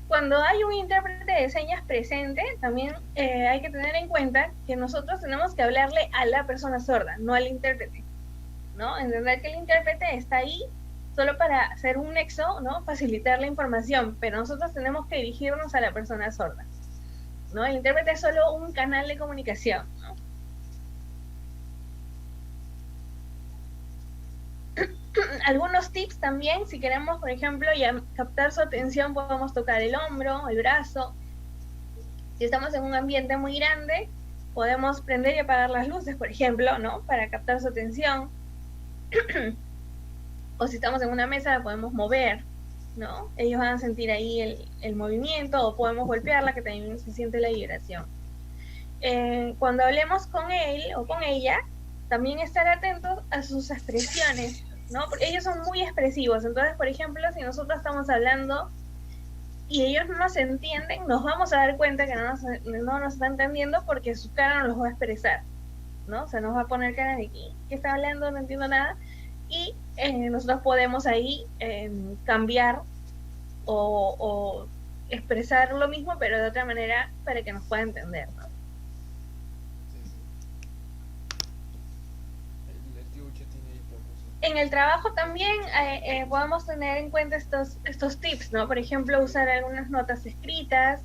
Cuando hay un intérprete de señas presente, también hay que tener en cuenta que nosotros tenemos que hablarle a la persona sorda, no al intérprete, ¿no? Entender que el intérprete está ahí solo para hacer un nexo, ¿no? Facilitar la información, pero nosotros tenemos que dirigirnos a la persona sorda, ¿no? El intérprete es solo un canal de comunicación, ¿no? Algunos tips también, si queremos, por ejemplo, ya captar su atención, podemos tocar el hombro, el brazo. Si estamos en un ambiente muy grande, podemos prender y apagar las luces, por ejemplo, ¿no? Para captar su atención. O si estamos en una mesa, la podemos mover, ¿no? Ellos van a sentir ahí el movimiento, o podemos golpearla, que también se siente la vibración. Cuando hablemos con él o con ella, también estar atentos a sus expresiones, ¿no? Porque ellos son muy expresivos. Entonces, por ejemplo, si nosotros estamos hablando y ellos no nos entienden, nos vamos a dar cuenta que no nos está entendiendo porque su cara no los va a expresar, ¿no? O sea, nos va a poner cara de ¿qué está hablando? No entiendo nada. Y nosotros podemos ahí cambiar o expresar lo mismo, pero de otra manera para que nos pueda entender, ¿no? En el trabajo también podemos tener en cuenta estos tips, ¿no? Por ejemplo, usar algunas notas escritas,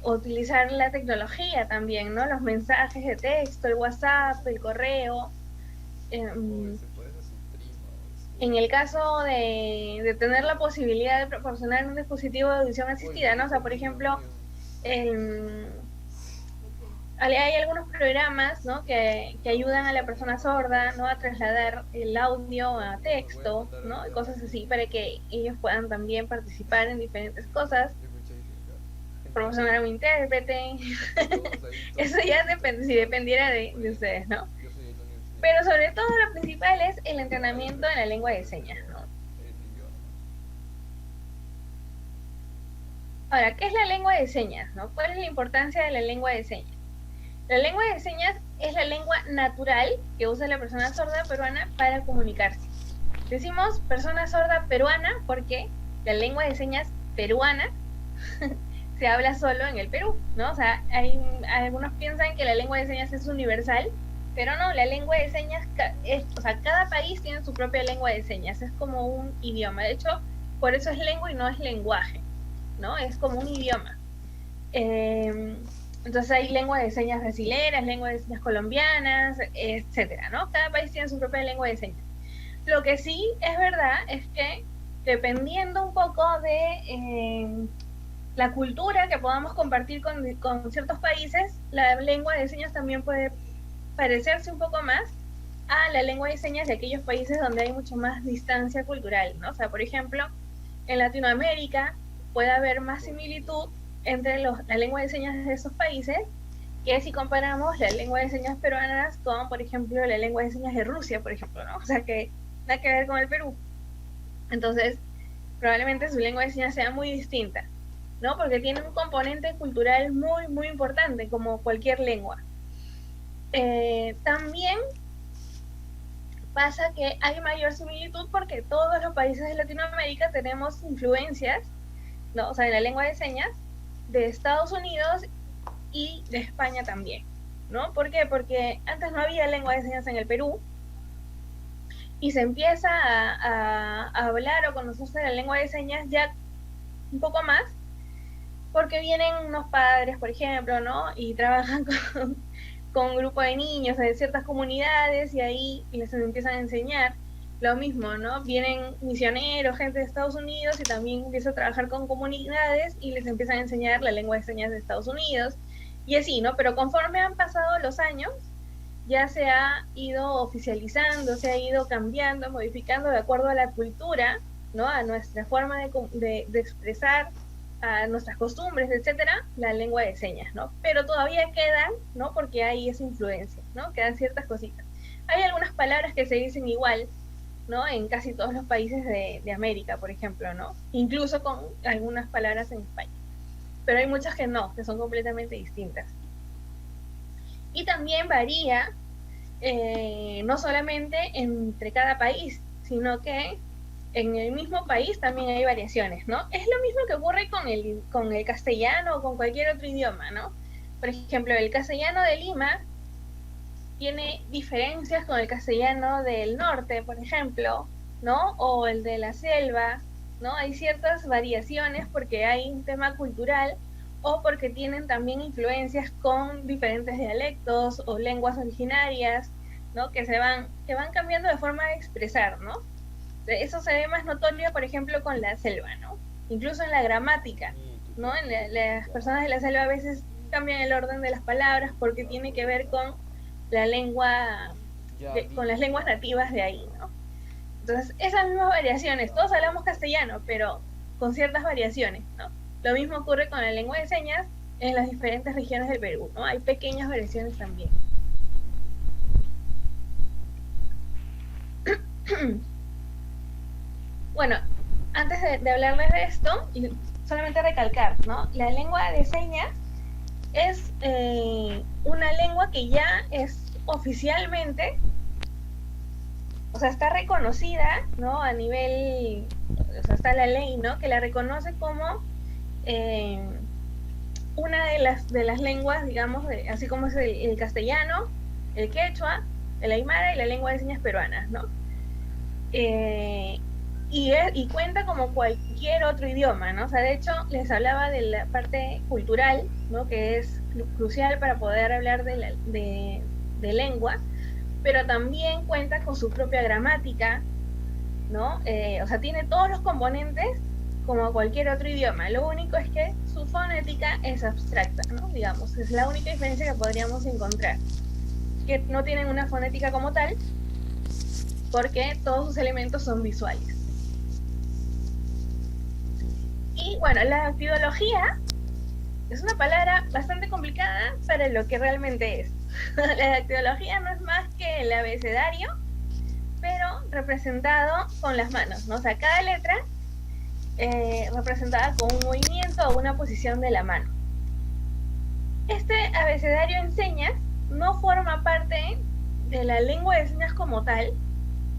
utilizar la tecnología también, ¿no? Los mensajes de texto, el WhatsApp, el correo. En el caso de tener la posibilidad de proporcionar un dispositivo de audición asistida, ¿no? O sea, por ejemplo, hay algunos programas, ¿no? que ayudan a la persona sorda, ¿no? A trasladar el audio a texto, ¿no? Y cosas así para que ellos puedan también participar en diferentes cosas, promocionar un intérprete. Eso ya si dependiera de ustedes, ¿no? Pero sobre todo lo principal es el entrenamiento en la lengua de señas, ¿no? Ahora, ¿qué es la lengua de señas, no? ¿Cuál es la importancia de la lengua de señas? La lengua de señas es la lengua natural que usa la persona sorda peruana para comunicarse. Decimos persona sorda peruana porque la lengua de señas peruana se habla solo en el Perú, ¿no? O sea, algunos piensan que la lengua de señas es universal, pero no, la lengua de señas o sea, cada país tiene su propia lengua de señas, es como un idioma. De hecho, por eso es lengua y no es lenguaje, ¿no? Es como un idioma. Entonces hay lengua de señas brasileras, lengua de señas colombianas, etcétera, ¿no? Cada país tiene su propia lengua de señas. Lo que sí es verdad es que dependiendo un poco de la cultura que podamos compartir con ciertos países, la lengua de señas también puede parecerse un poco más a la lengua de señas de aquellos países donde hay mucho más distancia cultural, ¿no? O sea, por ejemplo, en Latinoamérica puede haber más similitud entre la lengua de señas de esos países que si comparamos la lengua de señas peruanas con, por ejemplo, la lengua de señas de Rusia, por ejemplo, ¿no? O sea, que nada que ver con el Perú. Entonces, probablemente su lengua de señas sea muy distinta, ¿no? Porque tiene un componente cultural muy, muy importante, como cualquier lengua. También pasa que hay mayor similitud porque todos los países de Latinoamérica tenemos influencias, ¿no? O sea, en la lengua de señas de Estados Unidos y de España también, ¿no? ¿Por qué? Porque antes no había lengua de señas en el Perú y se empieza a hablar o conocerse la lengua de señas ya un poco más, porque vienen unos padres, por ejemplo, ¿no? Y trabajan con un grupo de niños de ciertas comunidades y ahí les empiezan a enseñar lo mismo, ¿no? Vienen misioneros, gente de Estados Unidos y también empieza a trabajar con comunidades y les empiezan a enseñar la lengua de señas de Estados Unidos y así, ¿no? Pero conforme han pasado los años, ya se ha ido oficializando, se ha ido cambiando, modificando de acuerdo a la cultura, ¿no? A nuestra forma de expresar, a nuestras costumbres, etcétera, la lengua de señas, ¿no? Pero todavía quedan, ¿no? Porque hay esa influencia, ¿no? Quedan ciertas cositas. Hay algunas palabras que se dicen igual, ¿no? En casi todos los países de América, por ejemplo, ¿no? Incluso con algunas palabras en España. Pero hay muchas que no, que son completamente distintas. Y también varía, no solamente entre cada país, sino que en el mismo país también hay variaciones, ¿no? Es lo mismo que ocurre con el castellano o con cualquier otro idioma, ¿no? Por ejemplo, el castellano de Lima tiene diferencias con el castellano del norte, por ejemplo, ¿no? O el de la selva, ¿no? Hay ciertas variaciones porque hay un tema cultural o porque tienen también influencias con diferentes dialectos o lenguas originarias, ¿no? Que van cambiando de forma de expresar, ¿no? Eso se ve más notorio, por ejemplo, con la selva, ¿no? Incluso en la gramática, ¿no? Las personas de la selva a veces cambian el orden de las palabras porque tiene que ver con la lengua, con las lenguas nativas de ahí, ¿no? Entonces, esas mismas variaciones, todos hablamos castellano, pero con ciertas variaciones, ¿no? Lo mismo ocurre con la lengua de señas en las diferentes regiones del Perú, ¿no? Hay pequeñas variaciones también. Bueno, antes de hablarles de esto, solamente recalcar, ¿no? La lengua de señas es una lengua que ya es oficialmente, o sea, está reconocida, ¿no? A nivel, o sea, está la ley, ¿no? Que la reconoce como una de las lenguas, digamos, así como es el castellano, el quechua, el aymara y la lengua de señas peruanas, ¿no? Y cuenta como cualquier otro idioma, ¿no? O sea, de hecho, les hablaba de la parte cultural, ¿no? Que es crucial para poder hablar de lengua, pero también cuenta con su propia gramática, ¿no? O sea, tiene todos los componentes como cualquier otro idioma. Lo único es que su fonética es abstracta, ¿no? Digamos, es la única diferencia que podríamos encontrar. Que no tienen una fonética como tal, porque todos sus elementos son visuales. Y bueno, la dactilología es una palabra bastante complicada para lo que realmente es. La dactilología no es más que el abecedario, pero representado con las manos, ¿no? O sea, cada letra representada con un movimiento o una posición de la mano. Este abecedario en señas no forma parte de la lengua de señas como tal,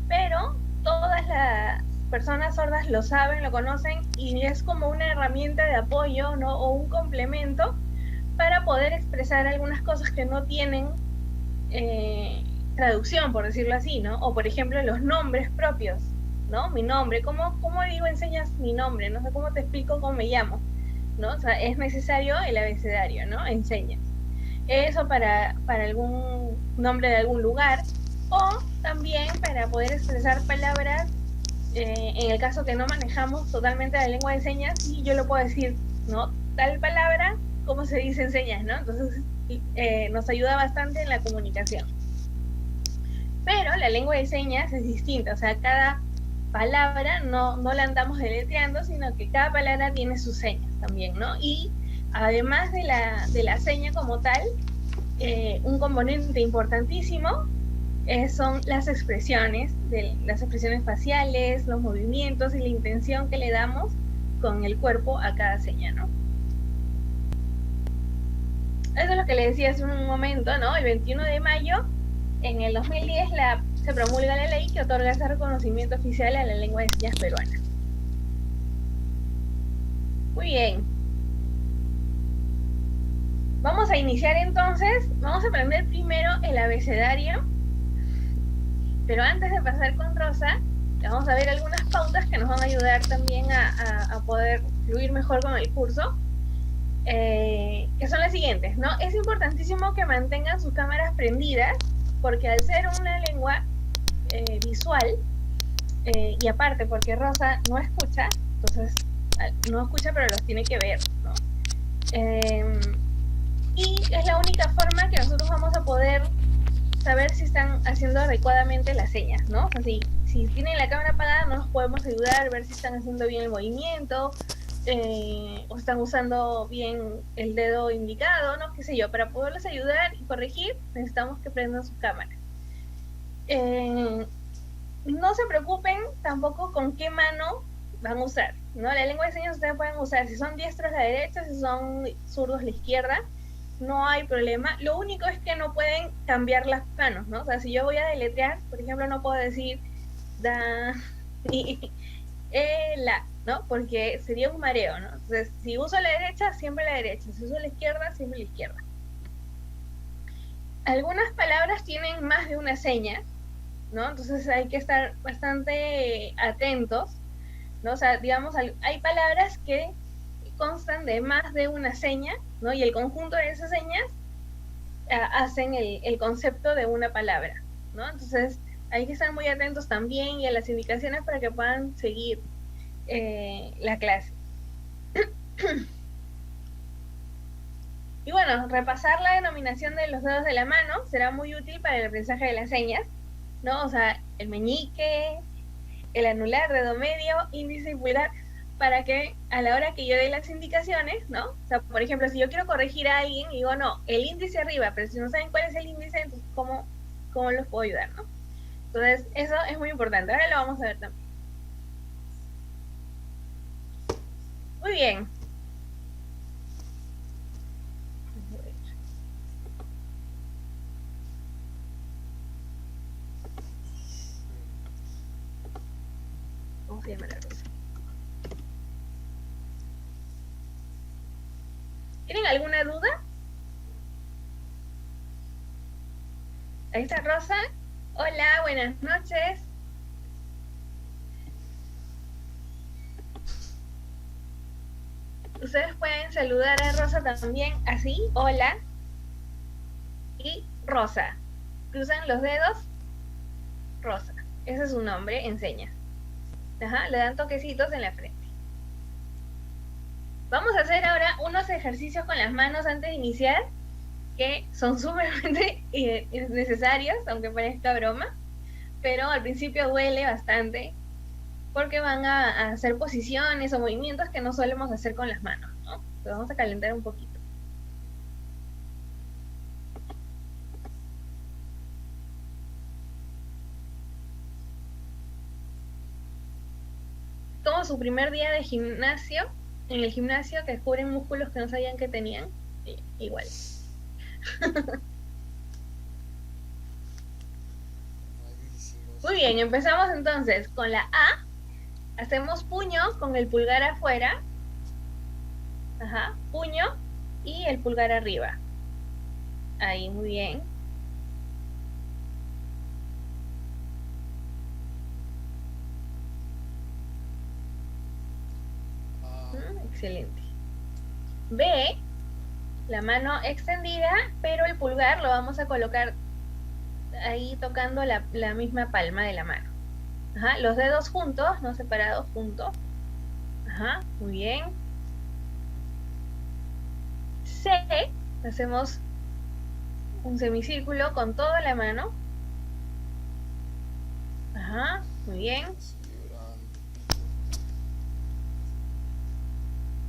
pero todas las personas sordas lo saben, lo conocen y es como una herramienta de apoyo, ¿no? O un complemento para poder expresar algunas cosas que no tienen traducción, por decirlo así, ¿no? O por ejemplo los nombres propios, ¿no? Mi nombre, ¿cómo digo enseñas mi nombre? No sé cómo te explico cómo me llamo, ¿no? O sea, es necesario el abecedario, ¿no? Enseñas. Eso para algún nombre de algún lugar o también para poder expresar palabras en el caso que no manejamos totalmente la lengua de señas y yo lo puedo decir, ¿no? Tal palabra, ¿cómo se dice en señas, no? Entonces nos ayuda bastante en la comunicación. Pero la lengua de señas es distinta, o sea, cada palabra no la andamos deletreando, sino que cada palabra tiene sus señas también, ¿no? Y además de la seña como tal, un componente importantísimo son las expresiones faciales, los movimientos y la intención que le damos con el cuerpo a cada seña, ¿no? Eso es lo que le decía hace un momento, ¿no? El 21 de mayo, en el 2010, se promulga la ley que otorga ese reconocimiento oficial a la lengua de señas peruana. Muy bien. Vamos a iniciar entonces, vamos a aprender primero el abecedario, pero antes de pasar con Rosa, vamos a ver algunas pautas que nos van a ayudar también a poder fluir mejor con el curso, que son las siguientes, ¿no? Es importantísimo que mantengan sus cámaras prendidas, porque al ser una lengua visual, y aparte porque Rosa no escucha, entonces no escucha pero los tiene que ver, ¿no? Y es la única forma que nosotros vamos a poder saber si están haciendo adecuadamente las señas, ¿no? O sea, si tienen la cámara apagada no nos podemos ayudar, ver si están haciendo bien el movimiento, o están usando bien el dedo indicado, ¿no? Qué sé yo, para poderles ayudar y corregir necesitamos que prendan su cámara. No se preocupen tampoco con qué mano van a usar, ¿no? La lengua de señas ustedes pueden usar, si son diestros la derecha, si son zurdos la izquierda, no hay problema. Lo único es que no pueden cambiar las manos, ¿no? O sea, si yo voy a deletrear, por ejemplo, no puedo decir da y la, ¿no? Porque sería un mareo, ¿no? Entonces, si uso la derecha, siempre la derecha. Si uso la izquierda, siempre la izquierda. Algunas palabras tienen más de una seña, ¿no? Entonces hay que estar bastante atentos, ¿no? O sea, digamos, hay palabras que constan de más de una seña, ¿no? Y el conjunto de esas señas hacen el concepto de una palabra, ¿no? Entonces hay que estar muy atentos también y a las indicaciones para que puedan seguir la clase. Y bueno, repasar la denominación de los dedos de la mano será muy útil para el aprendizaje de las señas, ¿no? O sea, el meñique, el anular, dedo medio, índice y pulgar, para que a la hora que yo dé las indicaciones, ¿no? O sea, por ejemplo, si yo quiero corregir a alguien, digo, no, el índice arriba, pero si no saben cuál es el índice, entonces, ¿cómo los puedo ayudar, no? Entonces, eso es muy importante. Ahora lo vamos a ver también. Muy bien. ¿Cómo se llama la cosa? ¿Tienen alguna duda? Ahí está Rosa. Hola, buenas noches. Ustedes pueden saludar a Rosa también así, hola. Y Rosa. Cruzan los dedos, Rosa. Ese es su nombre en señas. Ajá, le dan toquecitos en la frente. Vamos a hacer ahora unos ejercicios con las manos antes de iniciar, que son sumamente necesarios, aunque parezca broma, pero al principio duele bastante, porque van a hacer posiciones o movimientos que no solemos hacer con las manos, ¿no? Entonces vamos a calentar un poquito. Como su primer día de gimnasio, en el gimnasio, que descubren músculos que no sabían que tenían, igual. Muy bien, empezamos entonces con la A. Hacemos puño con el pulgar afuera. Ajá, puño y el pulgar arriba. Ahí, muy bien. Excelente. B, la mano extendida, pero el pulgar lo vamos a colocar ahí tocando la misma palma de la mano. Ajá, los dedos juntos, no separados, juntos. Ajá, muy bien. C, hacemos un semicírculo con toda la mano. Ajá, muy bien.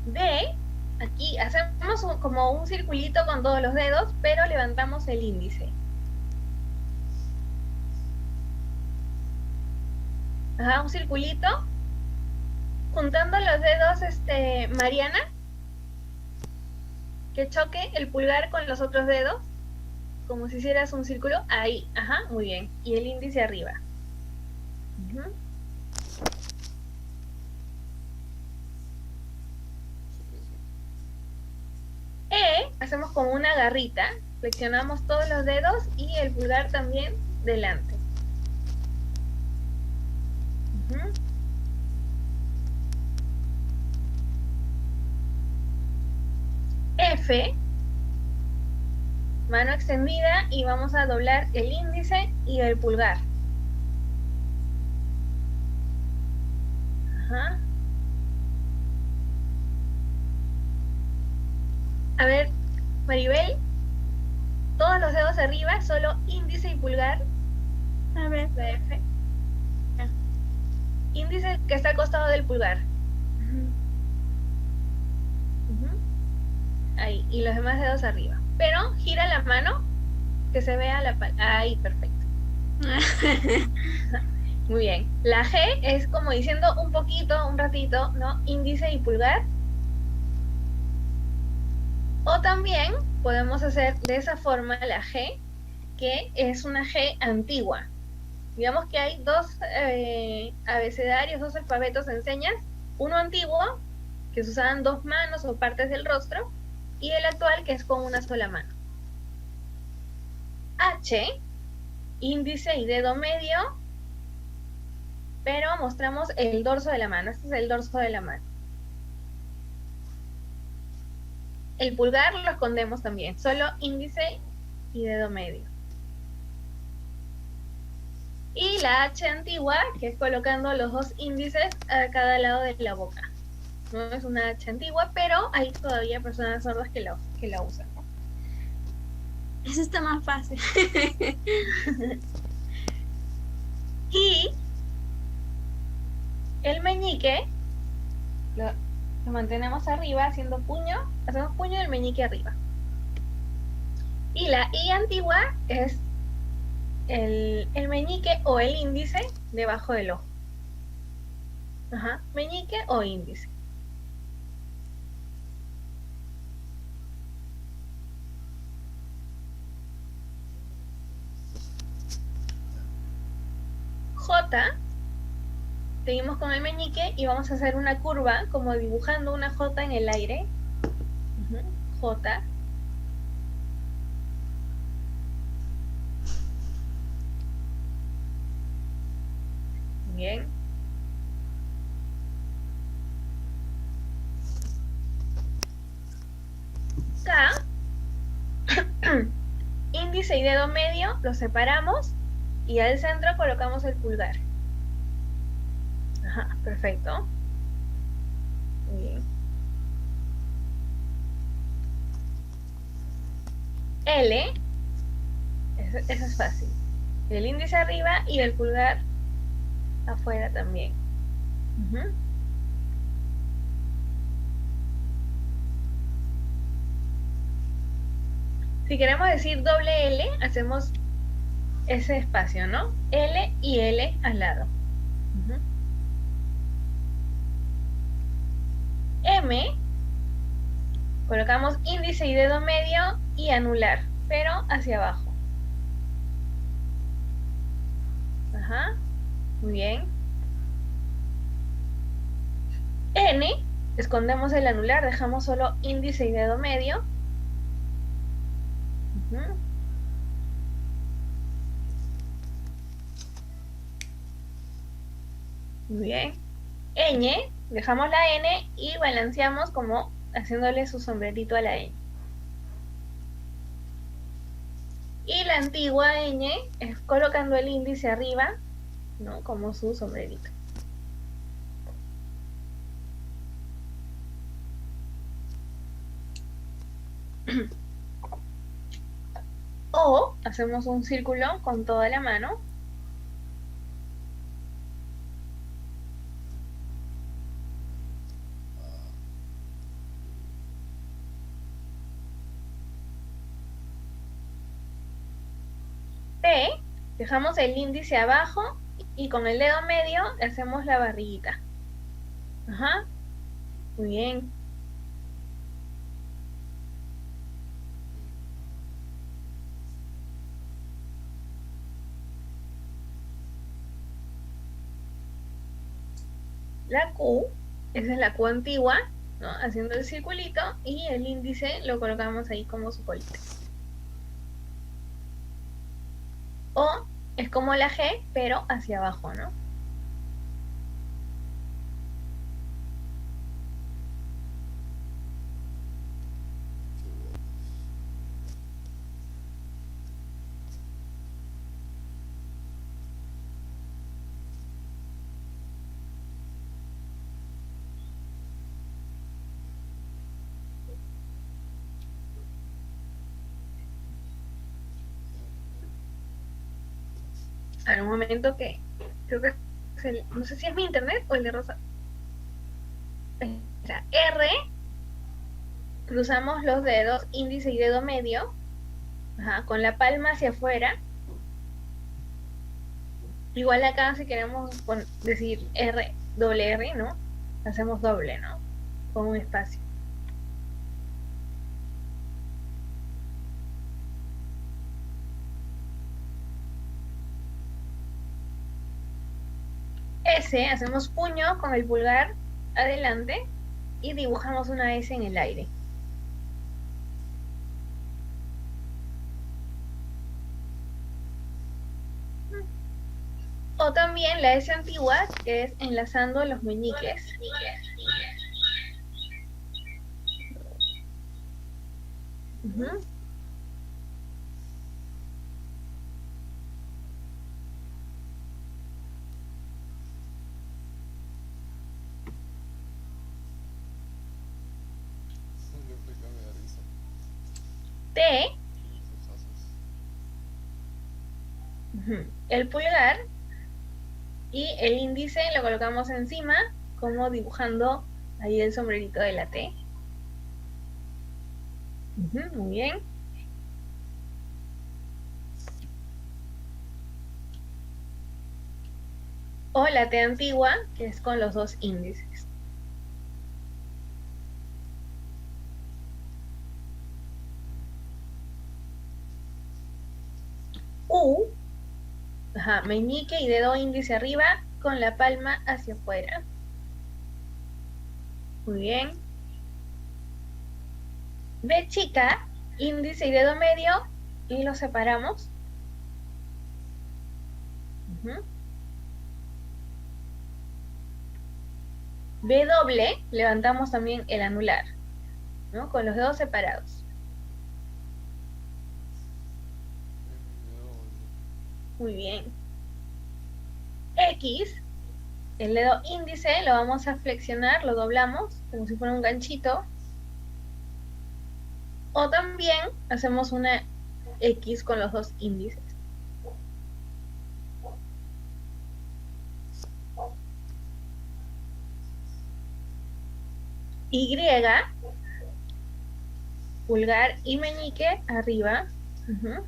D, aquí hacemos como un circulito con todos los dedos, pero levantamos el índice. Ajá, un circulito, juntando los dedos, Mariana, que choque el pulgar con los otros dedos, como si hicieras un círculo, ahí, ajá, muy bien, y el índice arriba. Uh-huh. Hacemos como una garrita, flexionamos todos los dedos y el pulgar también delante. F, mano extendida, y vamos a doblar el índice y el pulgar. Ajá. A ver, Maribel, todos los dedos arriba, solo índice y pulgar. A ver. La F. Índice que está al costado del pulgar. Ahí, y los demás dedos arriba. Pero gira la mano, que se vea la palma. Ahí, perfecto. Muy bien. La G es como diciendo un poquito, un ratito, ¿no? Índice y pulgar. O también podemos hacer de esa forma la G, que es una G antigua. Digamos que hay dos abecedarios, dos alfabetos en señas. Uno antiguo, que se usaban dos manos o partes del rostro, y el actual, que es con una sola mano. H, índice y dedo medio, pero mostramos el dorso de la mano. Este es el dorso de la mano. El pulgar lo escondemos también, solo índice y dedo medio. Y la H antigua, que es colocando los dos índices a cada lado de la boca. No es una H antigua, pero hay todavía personas sordas que la usan, ¿no? Eso está más fácil. Y el meñique lo mantenemos arriba haciendo puño, hacemos puño del meñique arriba. Y la I antigua es el meñique o el índice debajo del ojo. Ajá, meñique o índice. J, seguimos con el meñique y vamos a hacer una curva como dibujando una J en el aire. J. Bien. K. Índice y dedo medio los separamos y al centro colocamos el pulgar. Ajá, perfecto. Muy bien. L, eso es fácil. El índice arriba y el pulgar afuera también. Si queremos decir doble L, hacemos ese espacio, ¿no? L y L al lado. M, colocamos índice y dedo medio y anular, pero hacia abajo. Ajá, muy bien. N, escondemos el anular, dejamos solo índice y dedo medio. Muy bien. Ñ, dejamos la N y balanceamos como haciéndole su sombrerito a la Ñ. Y la antigua Ñ es colocando el índice arriba, ¿no? Como su sombrerito. O hacemos un círculo con toda la mano. P, dejamos el índice abajo y con el dedo medio hacemos la barriguita. Ajá, muy bien. La Q, esa es la Q antigua, ¿no? Haciendo el circulito y el índice lo colocamos ahí como su colita. O es como la G, pero hacia abajo, ¿no? A ver, un momento que creo que es no sé si es mi internet o el de Rosa. Espera, R, cruzamos los dedos, índice y dedo medio, ajá, con la palma hacia afuera. Igual acá si queremos decir R, doble R, ¿no? Hacemos doble, ¿no? Con un espacio. S, hacemos puño con el pulgar adelante y dibujamos una S en el aire. O también la S antigua, que es enlazando los meñiques. Uh-huh. T, uh-huh, el pulgar y el índice lo colocamos encima, como dibujando ahí el sombrerito de la T. Uh-huh, muy bien. O la T antigua, que es con los dos índices. U, ajá, meñique y dedo índice arriba con la palma hacia afuera. Muy bien. B chica, índice y dedo medio y los separamos. Uh-huh. B doble, levantamos también el anular, ¿no? Con los dedos separados. Muy bien. X, el dedo índice lo vamos a flexionar, lo doblamos como si fuera un ganchito. O también hacemos una X con los dos índices. Y, pulgar y meñique arriba. Uh-huh.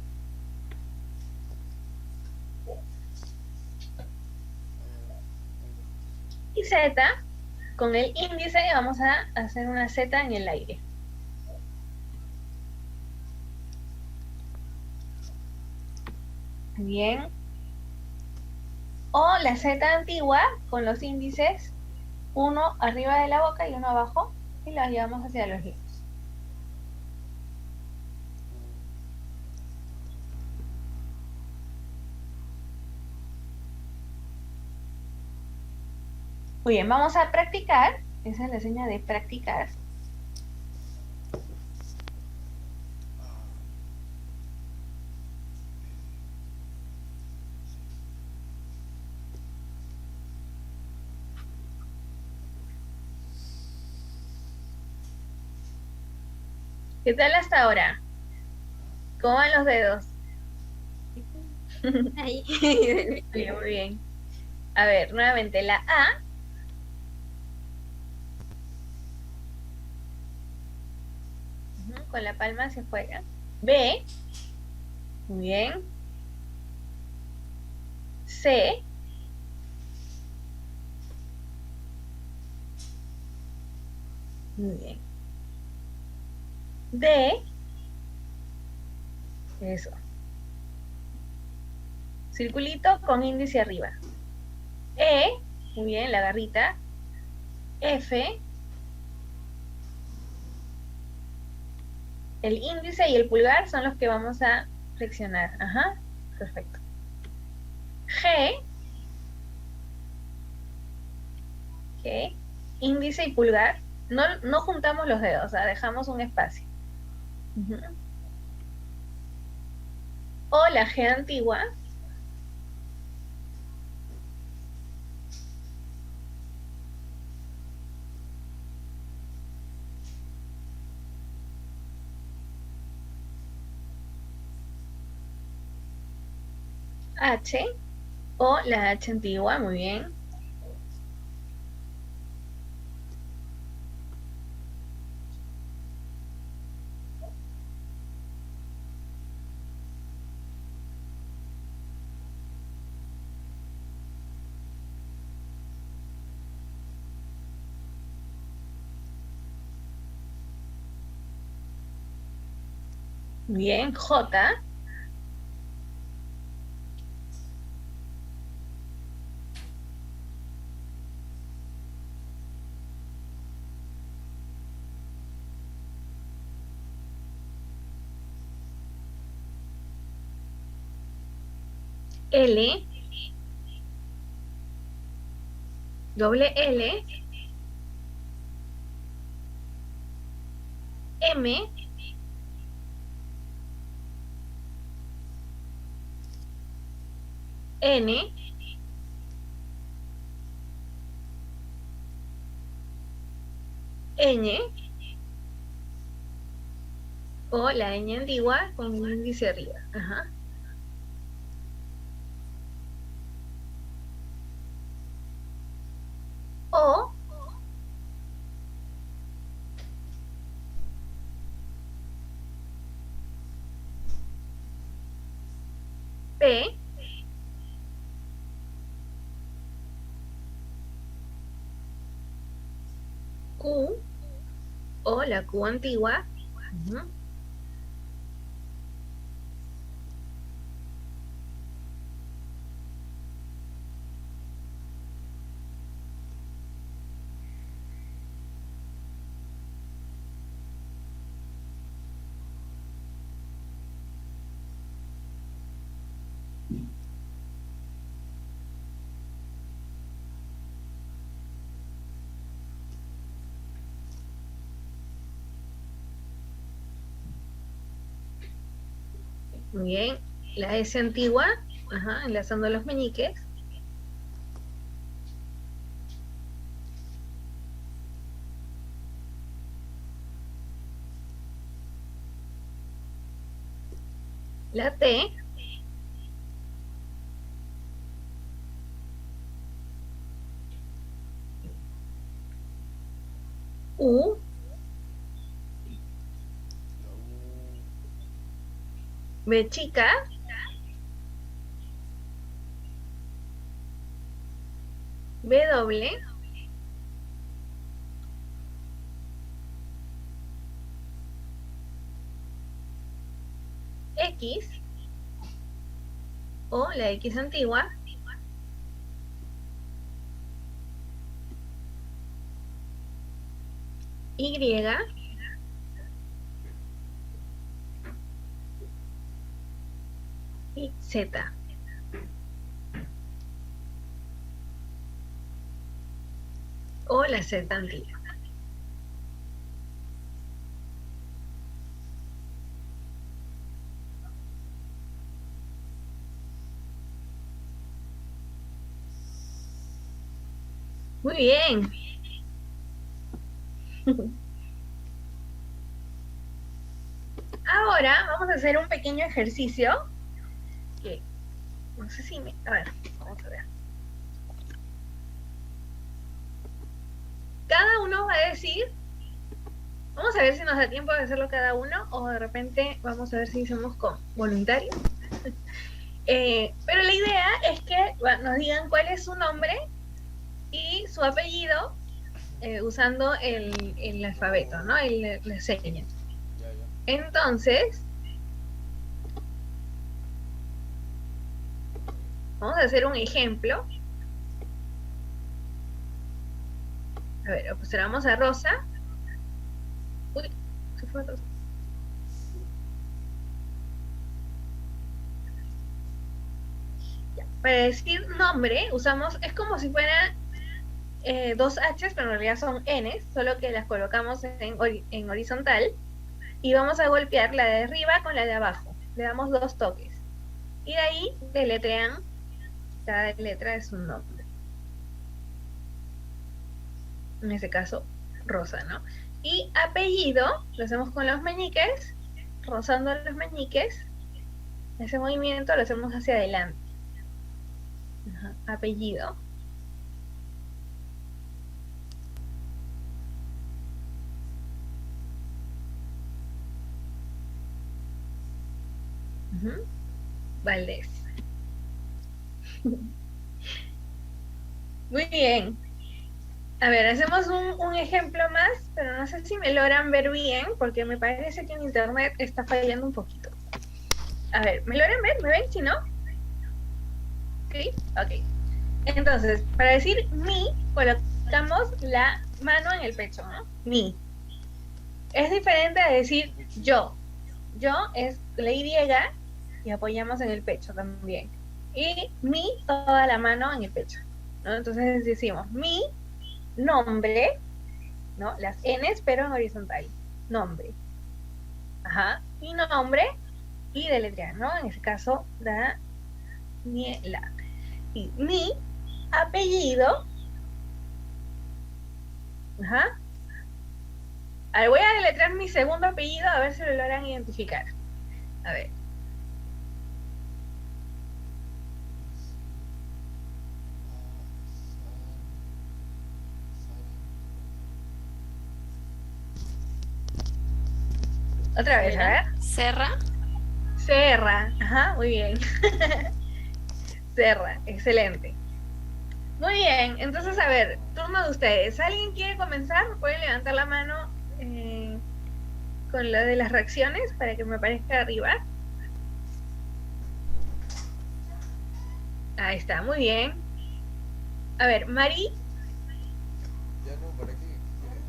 Y Z, con el índice vamos a hacer una Z en el aire. Bien. O la Z antigua con los índices, uno arriba de la boca y uno abajo, y los llevamos hacia los lados. Muy bien, vamos a practicar. Esa es la señal de practicar. ¿Qué tal hasta ahora? ¿Cómo van los dedos? Ahí. Bien, muy bien. A ver, nuevamente la A. Con la palma hacia afuera. B. Muy bien. C. Muy bien. D. Eso. Circulito con índice arriba. E. Muy bien, la garrita. F. El índice y el pulgar son los que vamos a flexionar. Ajá, perfecto. G. G. Índice y pulgar. No juntamos los dedos, o sea, dejamos un espacio. Uh-huh. O la G antigua. H. O la H antigua, muy bien. Bien, J. L. Doble L. M. N. Ñ. O la ñ antigua con un índice arriba. Ajá. O. P. Q. O la Q antigua. Ujú. Muy bien. La S antigua. Ajá, enlazando los meñiques. La T. U. B chica. B doble. X. O la X antigua. Y. Y Z. O la Z antigua. Muy bien. Ahora vamos a hacer un pequeño ejercicio que no sé si me... A ver, vamos a ver. Cada uno va a decir, vamos a ver si nos da tiempo de hacerlo cada uno o de repente vamos a ver si hacemos con voluntarios. Pero la idea es que nos digan cuál es su nombre y su apellido usando el alfabeto, ¿no? La seña. Entonces, vamos a hacer un ejemplo. A ver, observamos a Rosa. Uy, se fue Rosa. Ya, para decir nombre, usamos, es como si fueran dos H's, pero en realidad son N's, solo que las colocamos en horizontal. Y vamos a golpear la de arriba con la de abajo. Le damos 2 toques. Y de ahí deletrean cada letra de su nombre. En este caso, Rosa, ¿no? Y apellido, lo hacemos con los meñiques, rozando los meñiques. Ese movimiento lo hacemos hacia adelante. Ajá, apellido. Ujú, Valdés. Muy bien. A ver, hacemos un ejemplo más, pero no sé si me logran ver bien, porque me parece que en internet está fallando un poquito. A ver, ¿me logran ver? ¿Me ven? Si no, ¿sí? Ok. Entonces, para decir mi, colocamos la mano en el pecho, ¿no? Mi. Es diferente a decir yo. Yo es la Y y apoyamos en el pecho también. Y mi, toda la mano en el pecho, ¿no? Entonces decimos mi nombre, ¿no? Las N's, pero en horizontal. Nombre. Ajá. Mi nombre y deletrear, ¿no? En este caso, Daniela. Y mi apellido, ajá. A ver, voy a deletrear mi segundo apellido a ver si lo logran identificar. A ver. Otra vez, a ver. Serra. Serra. Ajá, muy bien. Serra, excelente. Muy bien, entonces a ver, turno de ustedes. ¿Alguien quiere comenzar? Pueden levantar la mano con lo de las reacciones para que me aparezca arriba. Ahí está, muy bien. A ver, Mari. Ya no, ¿para qué? ¿Quieres?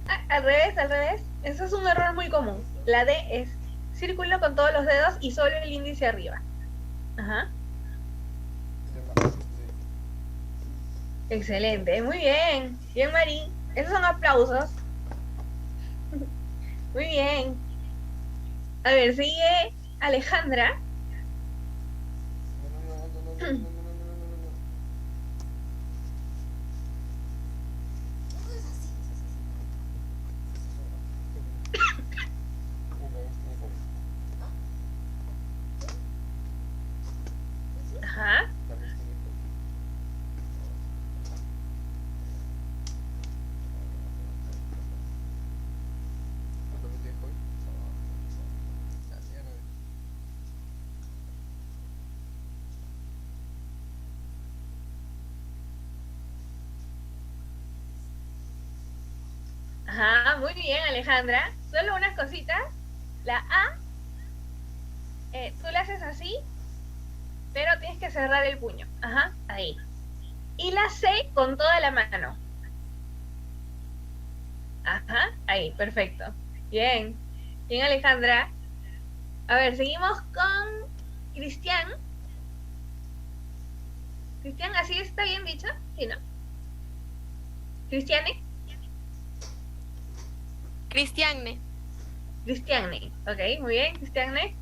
Ah, al revés, al revés. Eso es un error muy común. La D es círculo con todos los dedos y solo el índice arriba. Ajá. Excelente, muy bien. Bien, Mari. Esos son aplausos. Muy bien. A ver, sigue Alejandra. Ajá. Ajá, muy bien, Alejandra. Solo unas cositas. La A, tú la haces así, pero tienes que cerrar el puño. Ajá, ahí. Y la C con toda la mano. Ajá, ahí, perfecto. Bien. Bien, Alejandra. A ver, seguimos con Cristian. Cristian, ¿así está bien dicho? Sí, ¿no? Cristiane. Cristianne. Cristiane. Ok, muy bien, Cristiane.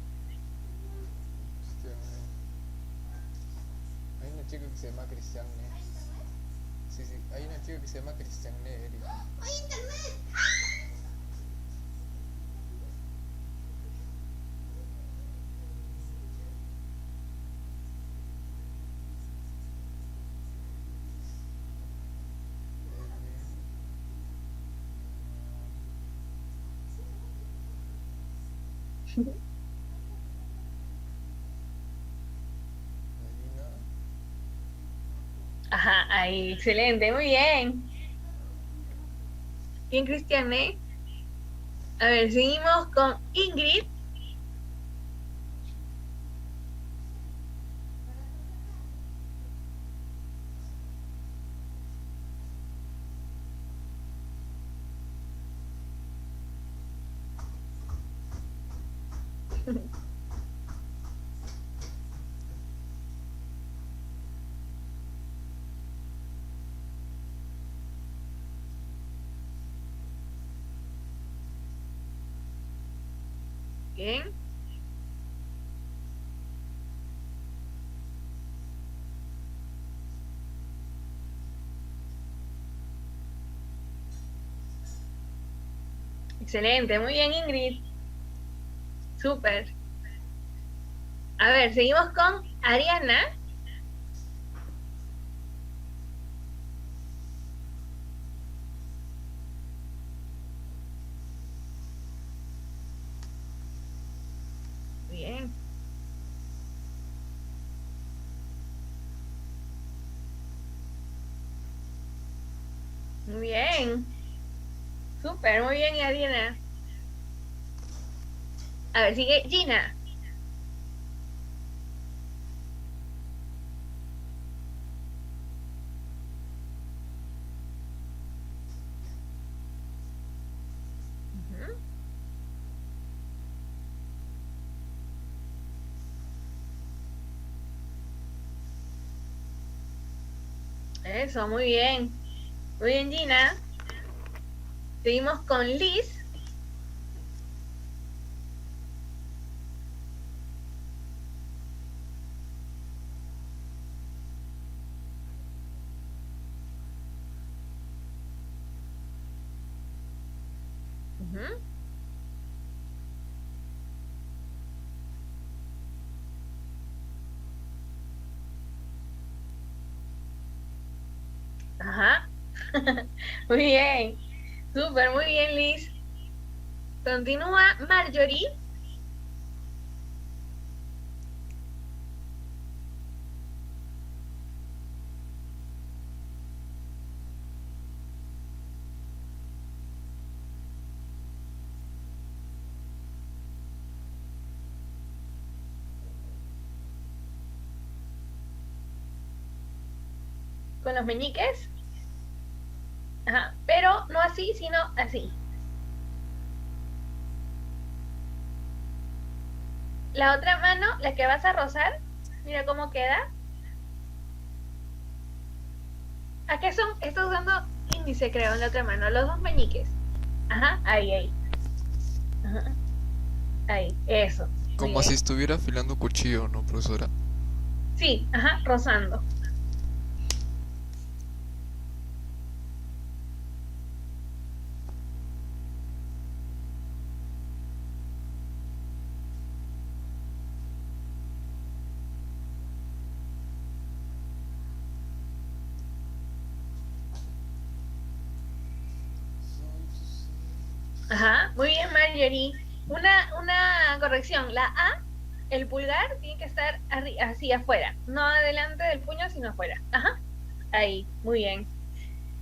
Hay una chica que se llama Cristian Sí, sí, hay una chica que se llama Cristian Erika. Marina. Ajá, ahí, excelente, muy bien. Bien, Cristiane. A ver, seguimos con Ingrid. Bien. Excelente, muy bien, Ingrid. Súper. A ver, seguimos con Ariana. Bien. Muy bien. Súper, muy bien, Ariana. A ver, sigue Gina. Ujú. Eso, muy bien. Muy bien, Gina. Seguimos con Liz. Ujú. Ajá. Muy bien. Súper, muy bien, Liz. Continúa Marjorie. Con los meñiques. Ajá. Pero no así, sino así. La otra mano, la que vas a rozar, mira cómo queda. ¿A qué son? Estás usando índice, creo, en la otra mano. Los dos meñiques. Ajá, ahí. Ajá. Ahí, eso. Muy Como si bien. estuviera afilando cuchillo, ¿no, profesora? Sí, ajá, rozando. Ajá, muy bien, Marjorie. Una corrección. La A, el pulgar, tiene que estar así afuera. No adelante del puño, sino afuera. Ajá, ahí, muy bien.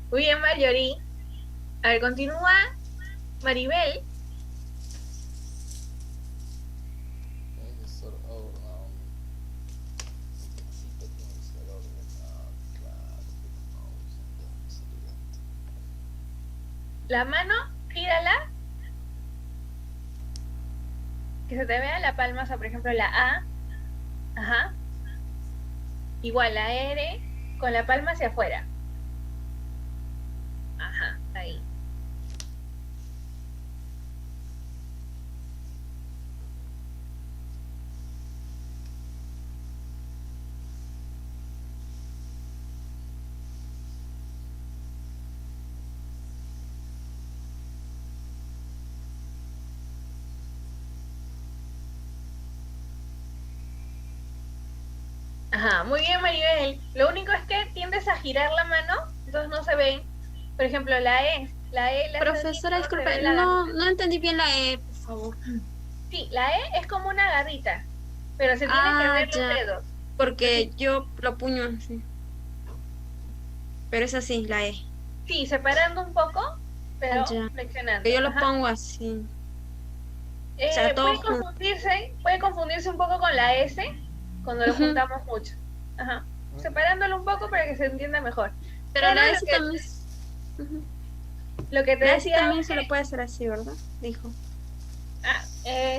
Muy bien, Marjorie. A ver, continúa Maribel. La mano, gírala, que se te vea la palma, o sea, por ejemplo, la A, ajá, igual la R, con la palma hacia afuera. Ajá, ahí. Ajá, muy bien, Maribel. Lo único es que tiendes a girar la mano, entonces no se ven. Por ejemplo, la haces así, Profesora, no se ve disculpe, la no, garrita. no entendí bien la E, por favor. Sí, la E es como una garrita, pero se tienen que Ah, ver los ya, dedos. porque yo lo puño así. Pero es así, la E. Sí, separando un poco, Ah, pero ya. Que flexionando. yo lo Ajá. pongo así. O sea, todo Puede junto. puede confundirse un poco con la S cuando lo Ujú. juntamos mucho. Ajá. Separándolo un poco para que se entienda mejor. Pero Pero la S también ujú. lo que te La S decía también es se lo que, puede hacer así, ¿verdad? Dijo.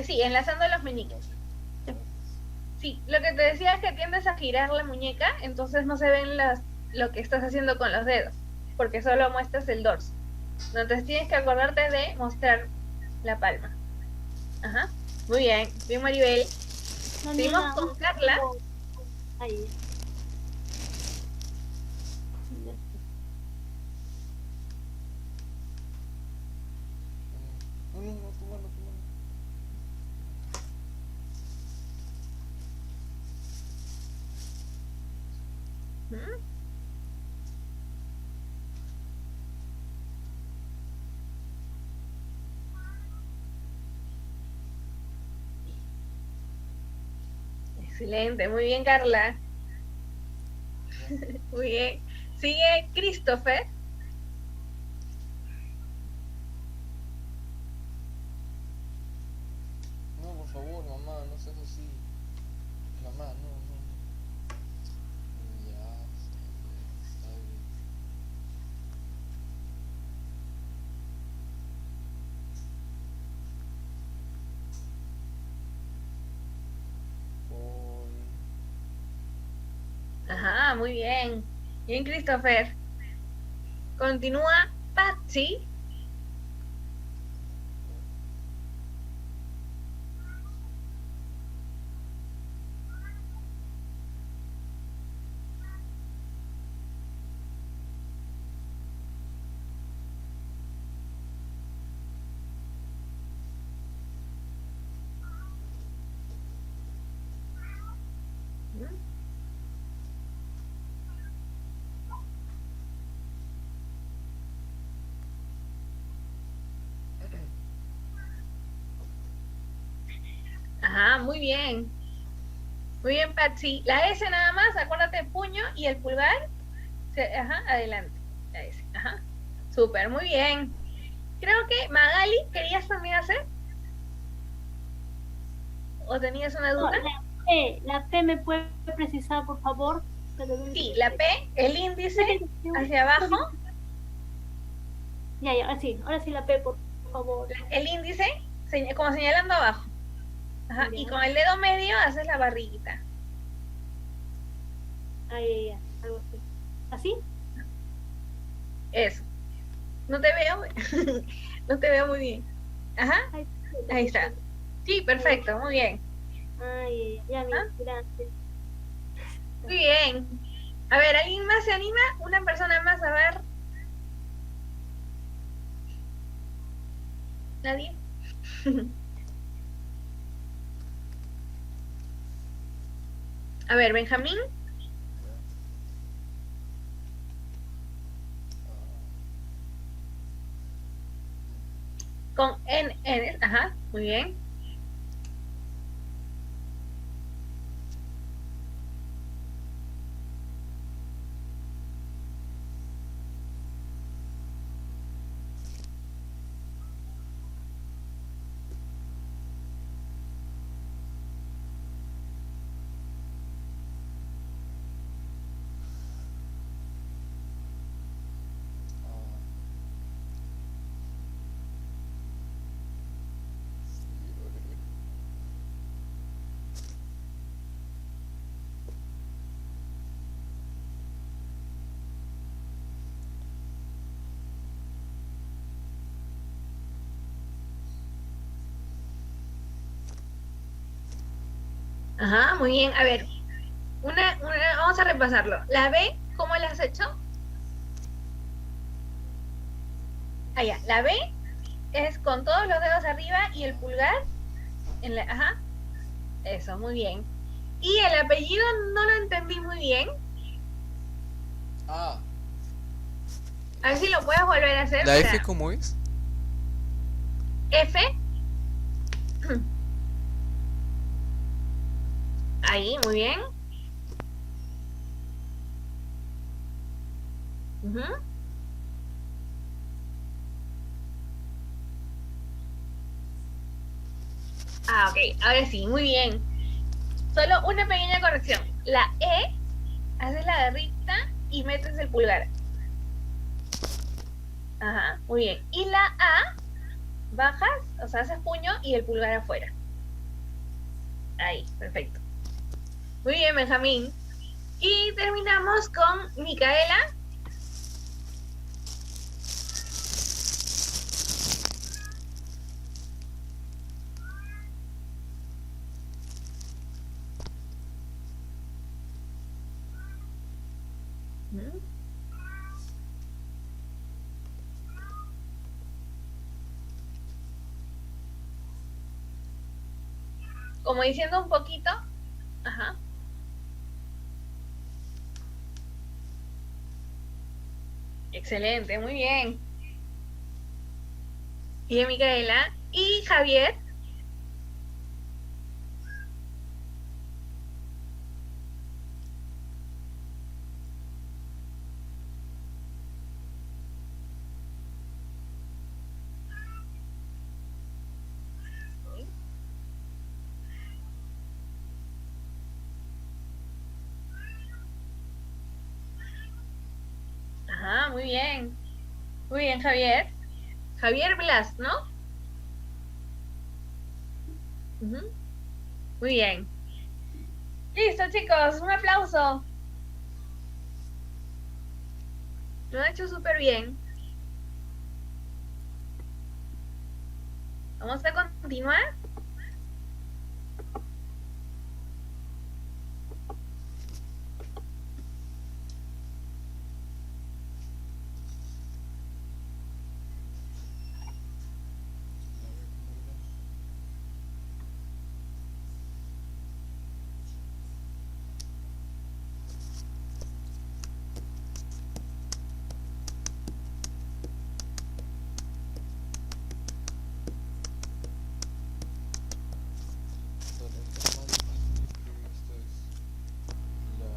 sí, enlazando los meñiques. Ya. Sí, lo que te decía es que tiendes a girar la muñeca, entonces no se ven lo que estás haciendo con los dedos, porque solo muestras el dorso. Entonces tienes que acordarte de mostrar la palma. Ajá. Muy bien, bien Maribel. Daniela, Seguimos con Carla. Ahí. No, no, no, tu mano, tu mano. ¿Mm? Excelente, muy bien Carla. Muy bien. Sigue Christopher. No, por favor, mamá, no seas así. Mamá, no, no, no. Ya, está bien. Por... Ajá, muy bien. Bien Christopher. Continúa Patsy. ¿Mm? Ajá, muy bien. Muy bien, Patsy. La S nada más, acuérdate el puño y el pulgar. Ajá, adelante. La S. Ajá. Súper, muy bien. Creo que Magali, ¿querías también hacer? ¿O tenías una No, duda? la P me puede precisar, por favor. Sí, la P, el índice hacia abajo, Ya, sí, ahora sí la P, por favor. el índice como señalando abajo. Ajá, y Ya. con el dedo medio haces la barriguita. Ahí, ya, algo así. ¿Así? Eso. No te veo, no te veo muy bien. Ajá, Ahí, ahí está. Sí, perfecto, muy bien. Ay, ya, ¿Ah? gracias. Muy bien. A ver, ¿alguien más se anima? Una persona más, a ver. ¿Nadie? A ver, Benjamín. Con N, ajá, muy bien. Ajá, muy bien. A ver, vamos a repasarlo. La B, ¿cómo la has hecho? Ah, ya. La B es con todos los dedos arriba y el pulgar en la, ajá. Eso, muy bien. Y el apellido no lo entendí muy bien. Ah, A ver si lo puedes volver a hacer. ¿la F Para cómo es? F. Ahí, muy bien. Ujú. Ah, ok. Ahora sí, muy bien. Solo una pequeña corrección. La E, haces la garrita y metes el pulgar. Ajá, muy bien. Y la A, bajas, o sea, haces puño y el pulgar afuera. Ahí, perfecto. Muy bien, Benjamín. Y terminamos con Micaela. Ujú. Como diciendo un poquito. Ajá. Excelente, muy bien. Bien, Micaela. Y Javier. Ajá, muy bien. Muy bien, Javier. Javier Blas, ¿no? Ujú. Muy bien. Listo, chicos, un aplauso. Lo han hecho súper bien. Vamos a continuar. Dale, el tema más difícil previsto es la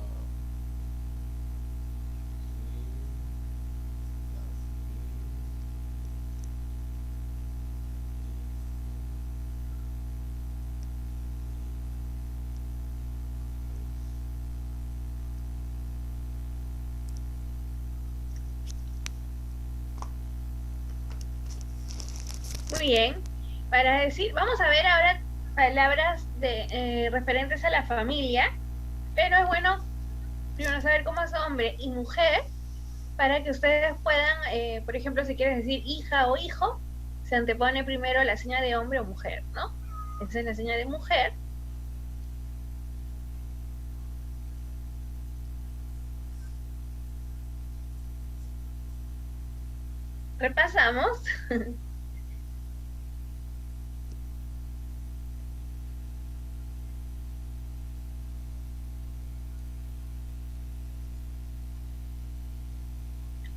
Muy bien. Para decir, vamos a ver ahora palabras referentes a la familia, pero es bueno primero saber cómo es hombre y mujer para que ustedes puedan, por ejemplo, si quieres decir hija o hijo, se antepone primero la seña de hombre o mujer, ¿no? Esa es la seña de mujer. Repasamos.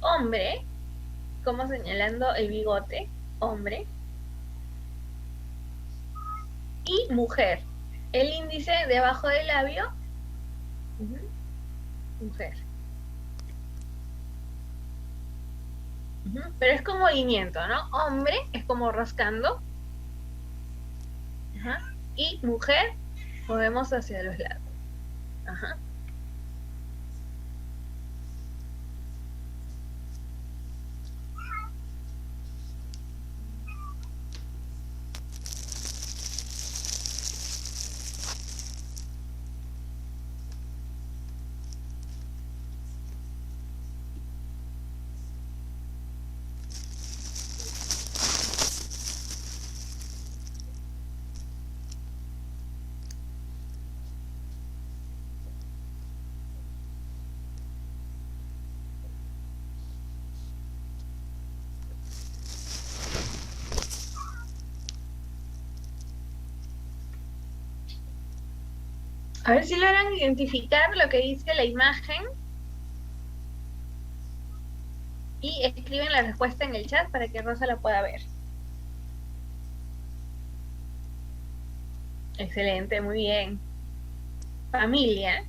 Hombre, como señalando el bigote, hombre. Y mujer. El índice debajo del labio, ujú, mujer. Ujú, pero es con movimiento, ¿no? Hombre es como rascando. Ajá. Y mujer, movemos hacia los lados. Ajá. A ver si logran identificar lo que dice la imagen y escriben la respuesta en el chat para que Rosa la pueda ver. Excelente, muy bien. Familia.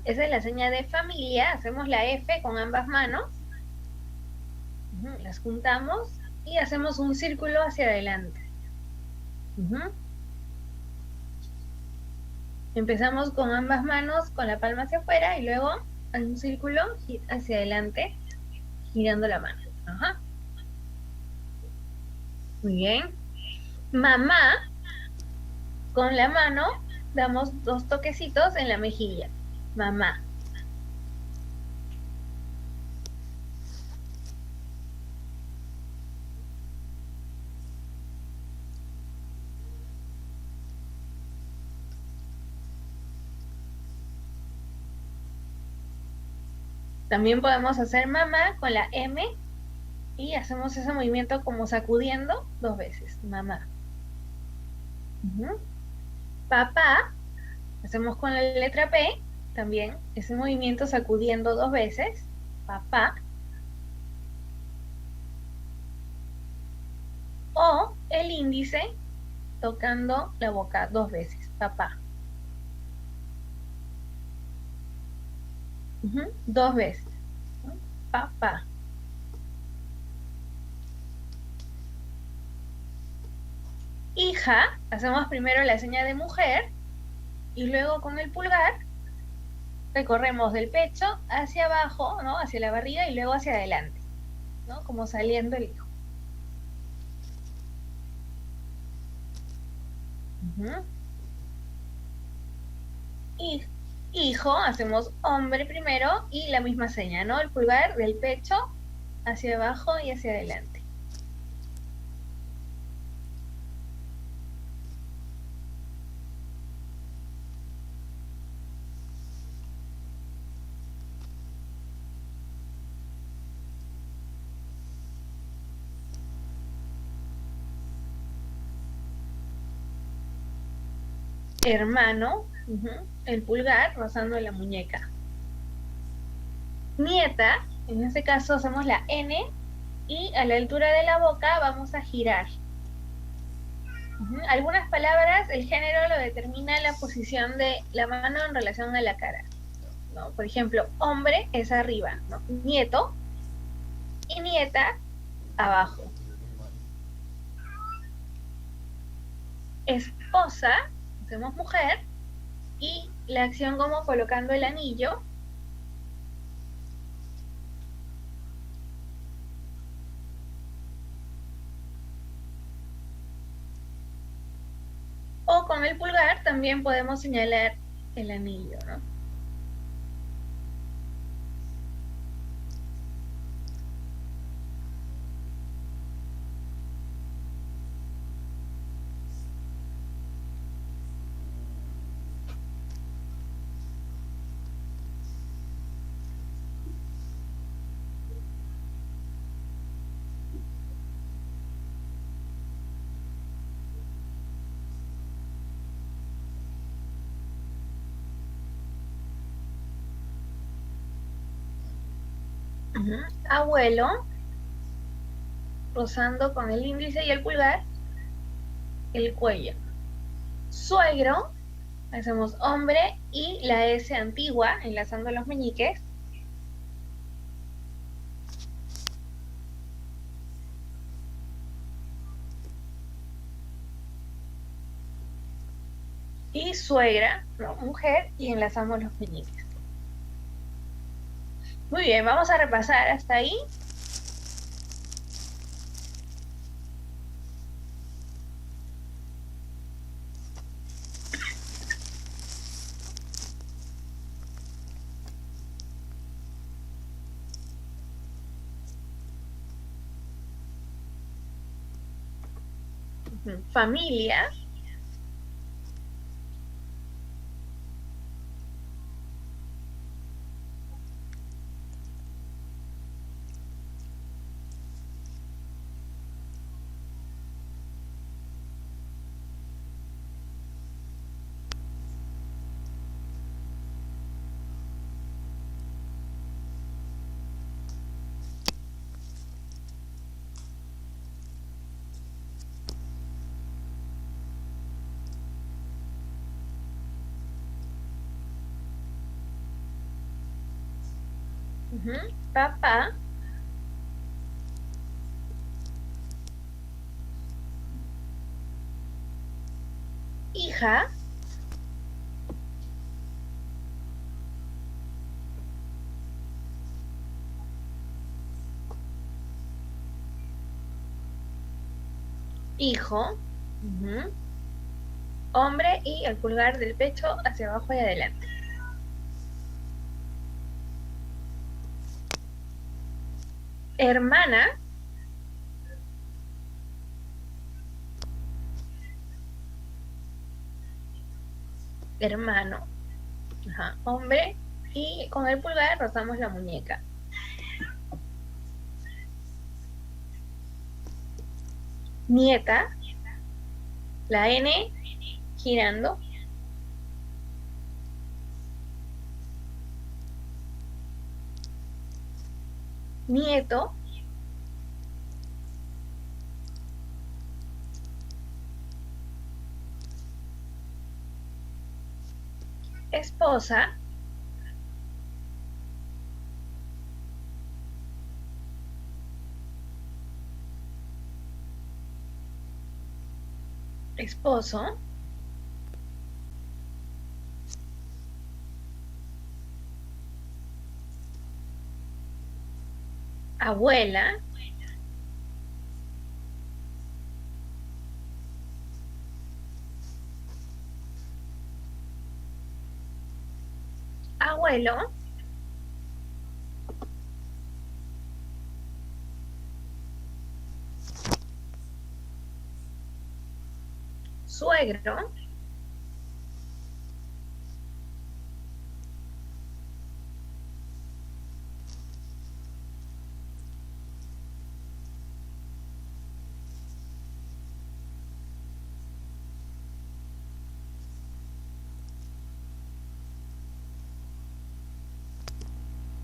Esa es la seña de familia. Hacemos la F con ambas manos. Las juntamos y hacemos un círculo hacia adelante. Empezamos con ambas manos, con la palma hacia afuera y luego un círculo hacia adelante, girando la mano. Ajá. Muy bien. Mamá, con la mano damos 2 toquecitos en la mejilla. Mamá. También podemos hacer mamá con la M y hacemos ese movimiento como sacudiendo 2 veces. Mamá. Papá, hacemos con la letra P también ese movimiento sacudiendo 2 veces. Papá. O el índice tocando la boca 2 veces. Papá. 2 veces. Papá. Hija, hacemos primero la seña de mujer y luego con el pulgar recorremos del pecho hacia abajo, ¿no? Hacia la barriga y luego hacia adelante, ¿no? Como saliendo el hijo. Y hijo, hacemos hombre primero y la misma seña, ¿no? El pulgar del pecho hacia abajo y hacia adelante. Hermano, el pulgar rozando la muñeca. Nieta, en este caso hacemos la N y a la altura de la boca vamos a girar. Algunas palabras, el género lo determina la posición de la mano en relación a la cara, ¿no? Por ejemplo, hombre es arriba, ¿no? Nieto y nieta abajo. Esposa, hacemos mujer y la acción como colocando el anillo. O con el pulgar también podemos señalar el anillo, ¿no? Abuelo, rozando con el índice y el pulgar el cuello. Suegro, hacemos hombre y la S antigua, enlazando los meñiques. Y suegra, ¿no? Mujer, y enlazamos los meñiques. Muy bien, vamos a repasar hasta ahí. Familia. Ujú. Papá. Hija. Hijo. Ujú. Hombre y el pulgar del pecho hacia abajo y adelante. Hermana. Hermano. Ajá. Hombre y con el pulgar rozamos la muñeca. Nieta. La N girando. Nieto. Esposa. Esposo. Abuela. Abuelo. Suegro.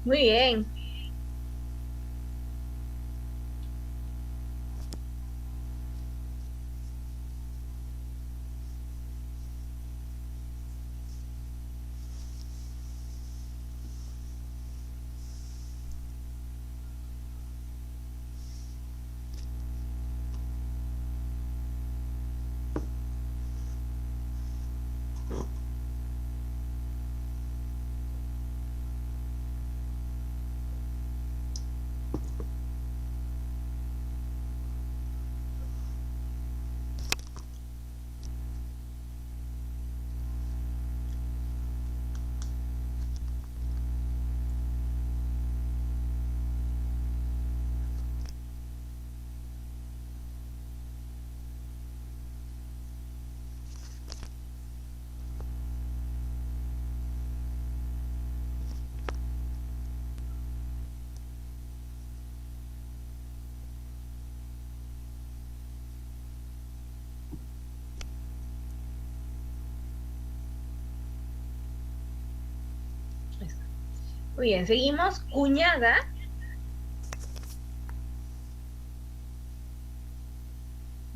Muy bien. Muy bien, seguimos. Cuñada.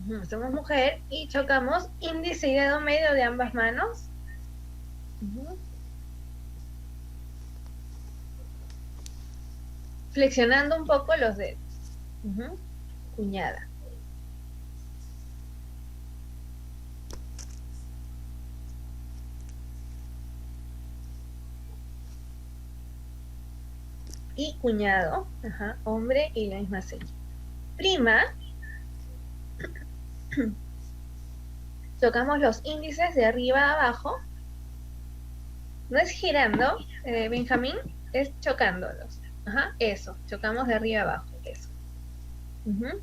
Ujú, somos mujer y chocamos índice y dedo medio de ambas manos. Ujú. Flexionando un poco los dedos. Ujú. Cuñada. Y cuñado. Ajá. Hombre y la misma seña. Prima. Tocamos los índices de arriba a abajo. No es girando, Benjamín, es chocándolos. Ajá, eso, chocamos de arriba a abajo, eso. Ujú.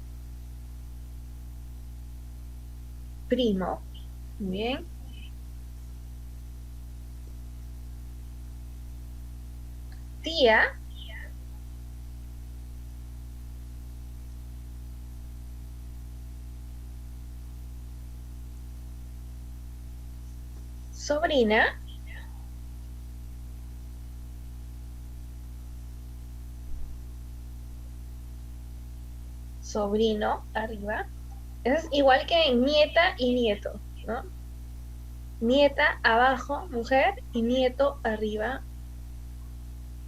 Primo, muy bien. Tía. Sobrina. Sobrino, arriba. Es igual que en nieta y nieto, ¿no? Nieta abajo, mujer, y nieto arriba,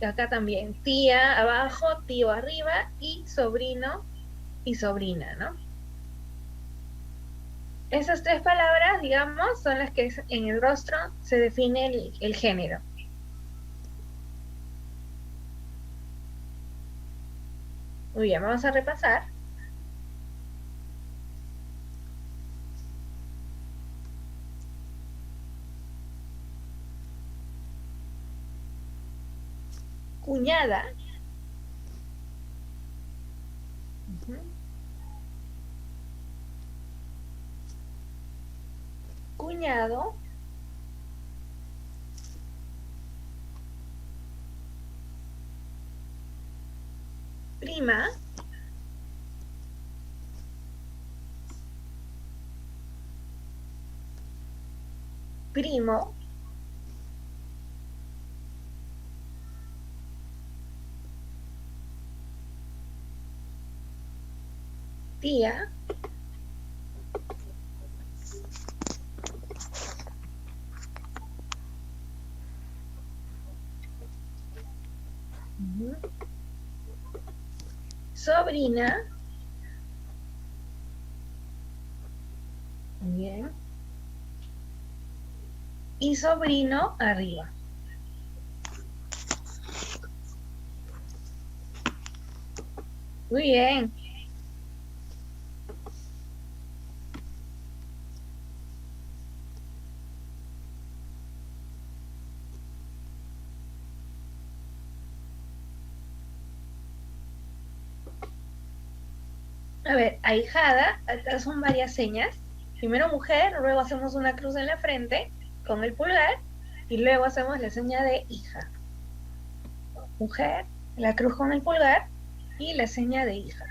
acá también, tía abajo, tío arriba y sobrino y sobrina, ¿no? Esas tres palabras, digamos, son las que en el rostro se define el género. Muy bien, vamos a repasar. Cuñada. Ujú. Cuñado. Prima. Primo. Tía. Ujú. Sobrina. Bien. Y sobrino arriba. Muy bien. A ver, ahijada, acá son varias señas. Primero mujer, luego hacemos una cruz en la frente con el pulgar y luego hacemos la seña de hija. Mujer, la cruz con el pulgar y la seña de hija.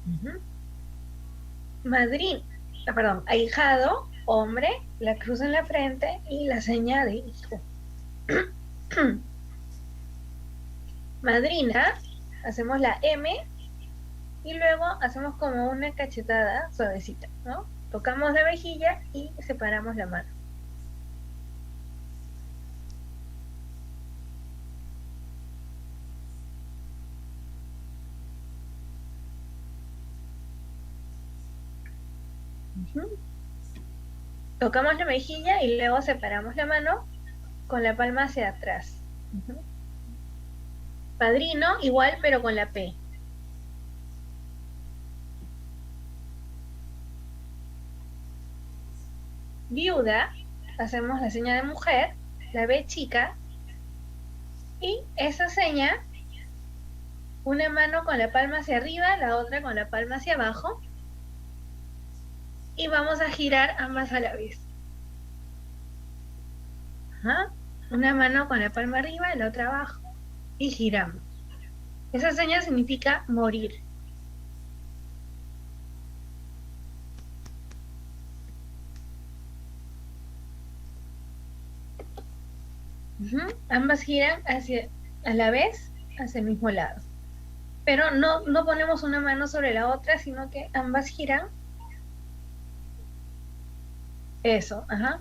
Ujú. Madrina, perdón, ahijado, hombre, la cruz en la frente y la seña de hijo. Madrina, hacemos la M y luego hacemos como una cachetada suavecita, ¿no? Tocamos la mejilla y separamos la mano. Ujú. Tocamos la mejilla y luego separamos la mano con la palma hacia atrás. Ujú. Padrino, igual pero con la P. Viuda, hacemos la seña de mujer, la B chica, y esa seña, una mano con la palma hacia arriba, la otra con la palma hacia abajo, y vamos a girar ambas a la vez. Ajá. Una mano con la palma arriba, la otra abajo, y giramos. Esa seña significa morir. Ujú. Ambas giran a la vez hacia el mismo lado. Pero no ponemos una mano sobre la otra, sino que ambas giran. Eso, ajá.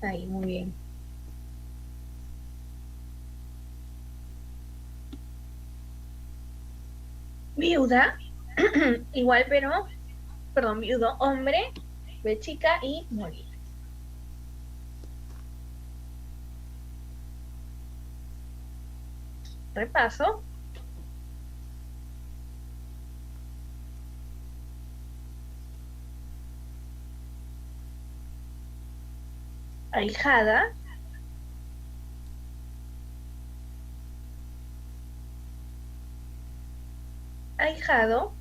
Ahí, muy bien. Viuda, igual pero, perdón, viudo, hombre, B chica y morir. Repaso. Ahijada. Ahijado.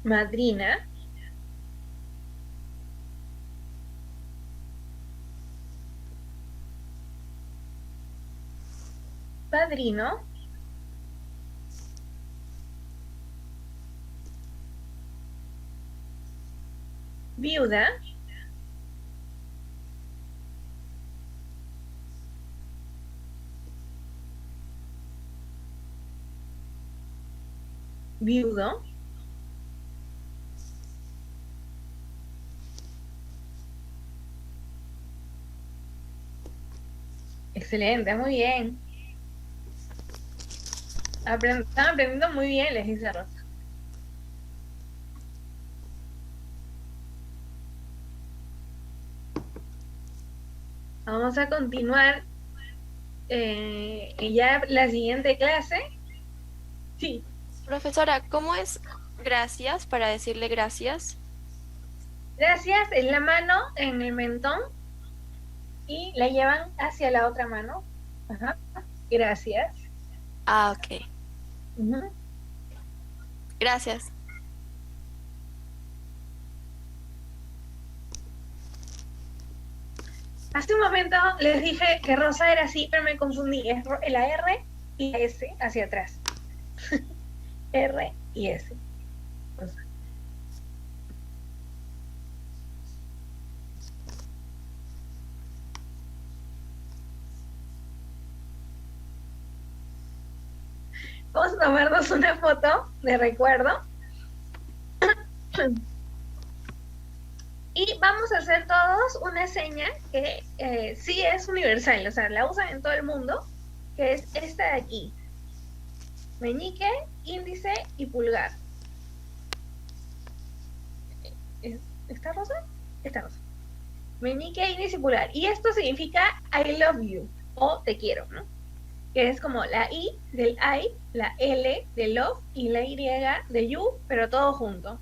Madrina. Padrino. Viuda. viudo. Excelente, muy bien. Están aprendiendo muy bien, les dice Rosa. Vamos a continuar ya la siguiente clase. Sí, Profesora, ¿cómo es gracias para decirle gracias? gracias en la mano, en el mentón, y la llevan hacia la otra mano. Ajá. Gracias. Ah, ok. Ujú. Gracias. Hace un momento les dije que Rosa era así, pero me confundí. Es la R y la S hacia atrás. R y S. Rosa. Vamos a tomarnos una foto de recuerdo. Y vamos a hacer todos una seña que sí es universal, o sea, la usan en todo el mundo, que es esta de aquí. Meñique, índice y pulgar. ¿Esta rosa? Esta rosa. Meñique, índice y pulgar. Y esto significa I love you, o te quiero, ¿no? Que es como la I del I, la L de love y la Y de you, pero todo junto.